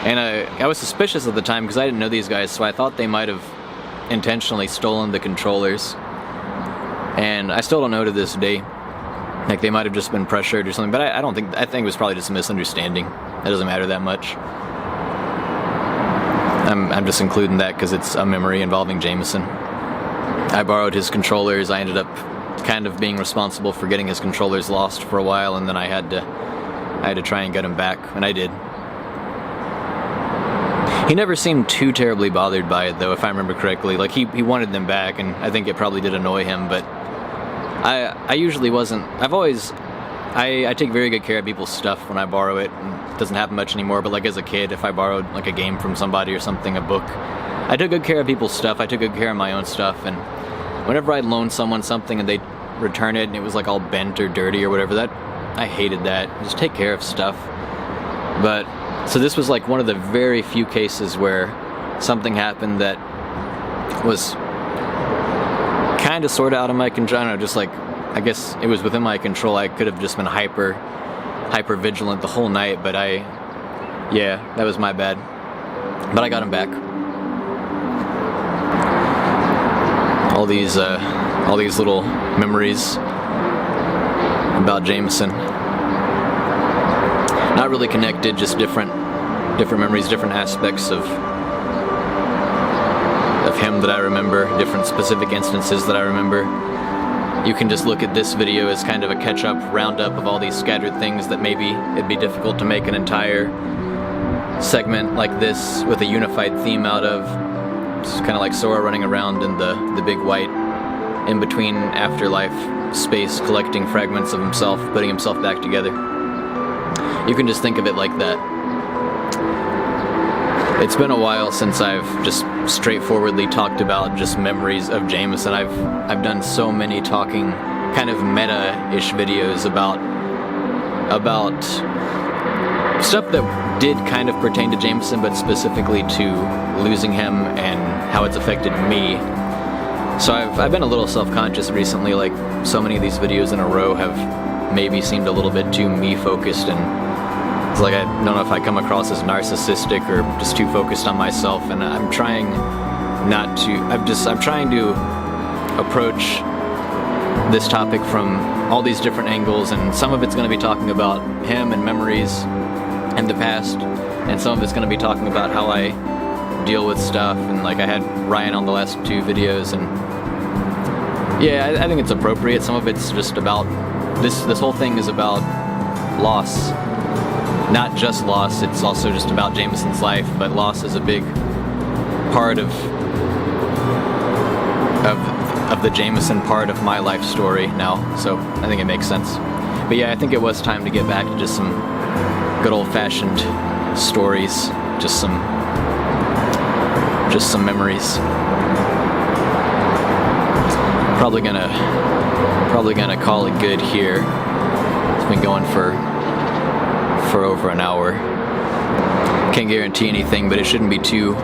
And I was suspicious at the time because I didn't know these guys, so I thought they might have intentionally stolen the controllers. And I still don't know to this day. Like, they might have just been pressured or something, but I think it was probably just a misunderstanding. It doesn't matter that much. I'm just including that because it's a memory involving Jamison. I borrowed his controllers. I ended up kind of being responsible for getting his controllers lost for a while, and then I had to try and get them back, and I did. He never seemed too terribly bothered by it, though, if I remember correctly. Like, he wanted them back, and I think it probably did annoy him, but I usually wasn't. I take very good care of people's stuff when I borrow it. It doesn't happen much anymore, but like as a kid, if I borrowed like a game from somebody or something, a book, I took good care of people's stuff. I took good care of my own stuff, and whenever I'd loan someone something and they'd return it and it was like all bent or dirty or whatever, that I hated that. Just take care of stuff. But so this was like one of the very few cases where something happened that was kind of sort of out of my control. I don't know, just like, I guess it was within my control. I could have just been hyper vigilant the whole night, but yeah, that was my bad. But I got him back. All these little memories about Jamison. Not really connected, just different memories, different aspects of him that I remember, different specific instances that I remember. You can just look at this video as kind of a catch-up, roundup of all these scattered things that maybe it'd be difficult to make an entire segment like this with a unified theme out of. It's kind of like Sora running around in the big white in-between afterlife space, collecting fragments of himself, putting himself back together. You can just think of it like that. It's been a while since I've just straightforwardly talked about just memories of Jamison. I've done so many talking, kind of meta-ish videos about stuff that did kind of pertain to Jamison, but specifically to losing him and how it's affected me. So I've been a little self-conscious recently, like so many of these videos in a row have maybe seemed a little bit too me-focused, and it's like I don't know if I come across as narcissistic or just too focused on myself, and I'm trying not to. I'm trying to approach this topic from all these different angles, and some of it's going to be talking about him and memories and the past, and some of it's going to be talking about how I deal with stuff, and like I had Ryan on the last two videos, and yeah, I think it's appropriate. Some of it's just about this whole thing is about loss. Not just loss, it's also just about Jamison's life, but loss is a big part of the Jamison part of my life story now, so I think it makes sense. But yeah, I think it was time to get back to just some good old-fashioned stories, just some memories. Probably gonna call it good here. It's been going for over an hour. Can't guarantee anything, but there shouldn't be too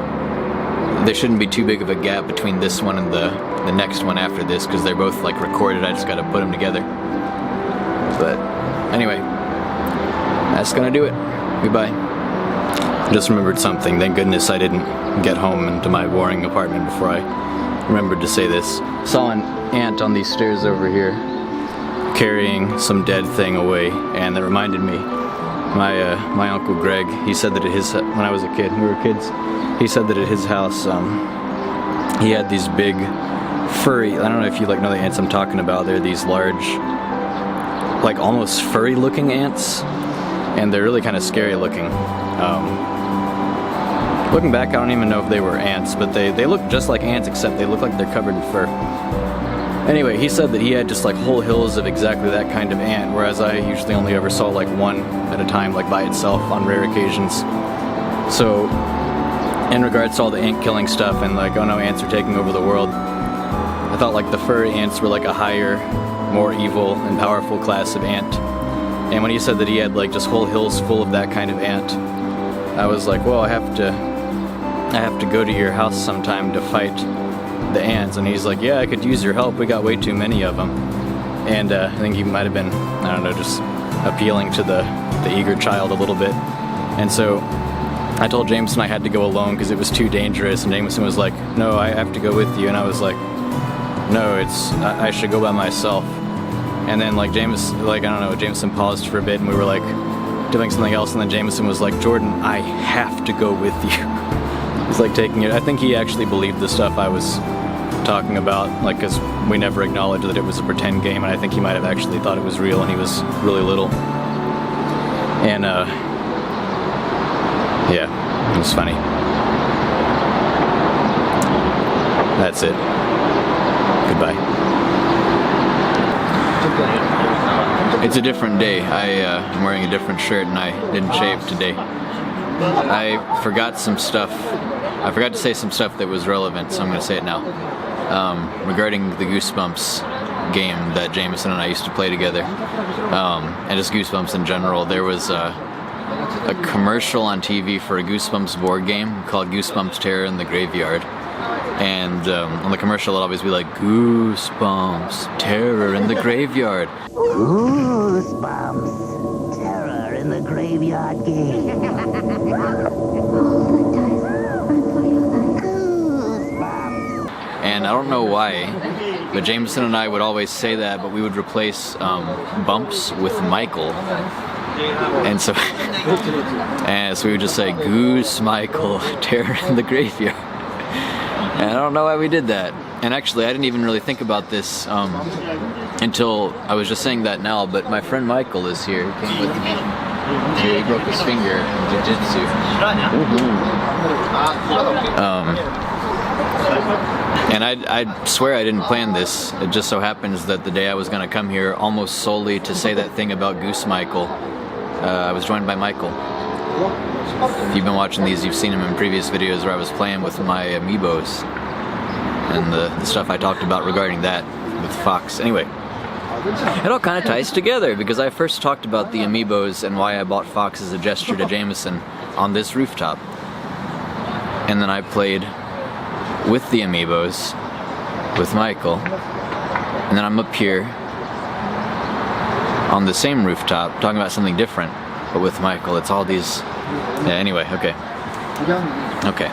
big of a gap between this one and the next one after this, because they're both like recorded. I just gotta put them together. But anyway, that's gonna do it. Goodbye. Just remembered something. Thank goodness I didn't get home into my boring apartment before I remembered to say this. Saw an ant on these stairs over here carrying some dead thing away, and that reminded me. My Uncle Greg, he said that at his, when I was a kid, we were kids, he said that at his house, he had these big, furry, I don't know if you like know the ants I'm talking about, they're these large, like almost furry looking ants, and they're really kind of scary looking. Looking back, I don't even know if they were ants, but they look just like ants, except they look like they're covered in fur. Anyway, he said that he had just like whole hills of exactly that kind of ant, whereas I usually only ever saw like one at a time, like by itself on rare occasions. So, in regards to all the ant killing stuff and like, oh no, ants are taking over the world, I thought like the furry ants were like a higher, more evil and powerful class of ant. And when he said that he had like just whole hills full of that kind of ant, I was like, well, I have to go to your house sometime to fight the ants. And he's like, yeah, I could use your help, we got way too many of them. And I think he might have been, I don't know, just appealing to the eager child a little bit. And so I told Jamison I had to go alone because it was too dangerous, and Jamison was like, no, I have to go with you. And I was like, no, I should go by myself. And then like Jamison paused for a bit, and we were like doing something else, and then Jamison was like, Jordan, I have to go with you. He's like taking it. I think he actually believed the stuff I was talking about, like, because we never acknowledged that it was a pretend game, and I think he might have actually thought it was real, and he was really little. And yeah, it was funny. That's it. Goodbye. It's a different day. I'm wearing a different shirt, and I didn't shave today. I forgot some stuff. I forgot to say some stuff that was relevant, so I'm going to say it now. regarding the Goosebumps game that Jamison and I used to play together, and just Goosebumps in general. There was a commercial on TV for a Goosebumps board game called Goosebumps Terror in the Graveyard. And on the commercial, it'll always be like, Goosebumps, Terror in the Graveyard. Goosebumps. Terror in the graveyard game. And I don't know why, but Jamison and I would always say that, but we would replace bumps with Michael. And so, so we would just say, Goose Michael, Terror in the Graveyard. And I don't know why we did that. And actually, I didn't even really think about this until I was just saying that now, but my friend Michael is here. He came with me. He broke his finger in jiu-jitsu. And I swear I didn't plan this. It just so happens that the day I was going to come here almost solely to say that thing about Goose Michael, I was joined by Michael. If you've been watching these, you've seen him in previous videos where I was playing with my amiibos and the stuff I talked about regarding that with Fox. Anyway, it all kind of ties together because I first talked about the amiibos and why I bought Fox as a gesture to Jamison on this rooftop. And then I played with the amiibos with Michael. And then I'm up here on the same rooftop talking about something different, but with Michael. It's all these... Yeah, anyway, okay. Okay,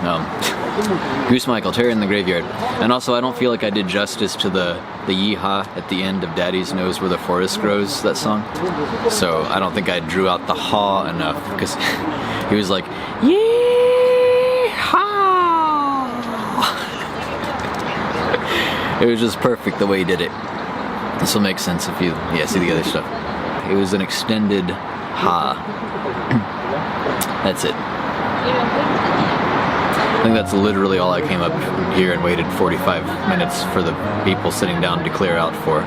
Goose Michael, Terror in the Graveyard. And also, I don't feel like I did justice to the yeehaw at the end of Daddy's Knows Where the Forest Grows, that song. So I don't think I drew out the haw enough, because he was like, yeehaw! It was just perfect the way he did it. This will make sense if you, see the other stuff. It was an extended ha. That's it. I think that's literally all I came up here and waited 45 minutes for the people sitting down to clear out for.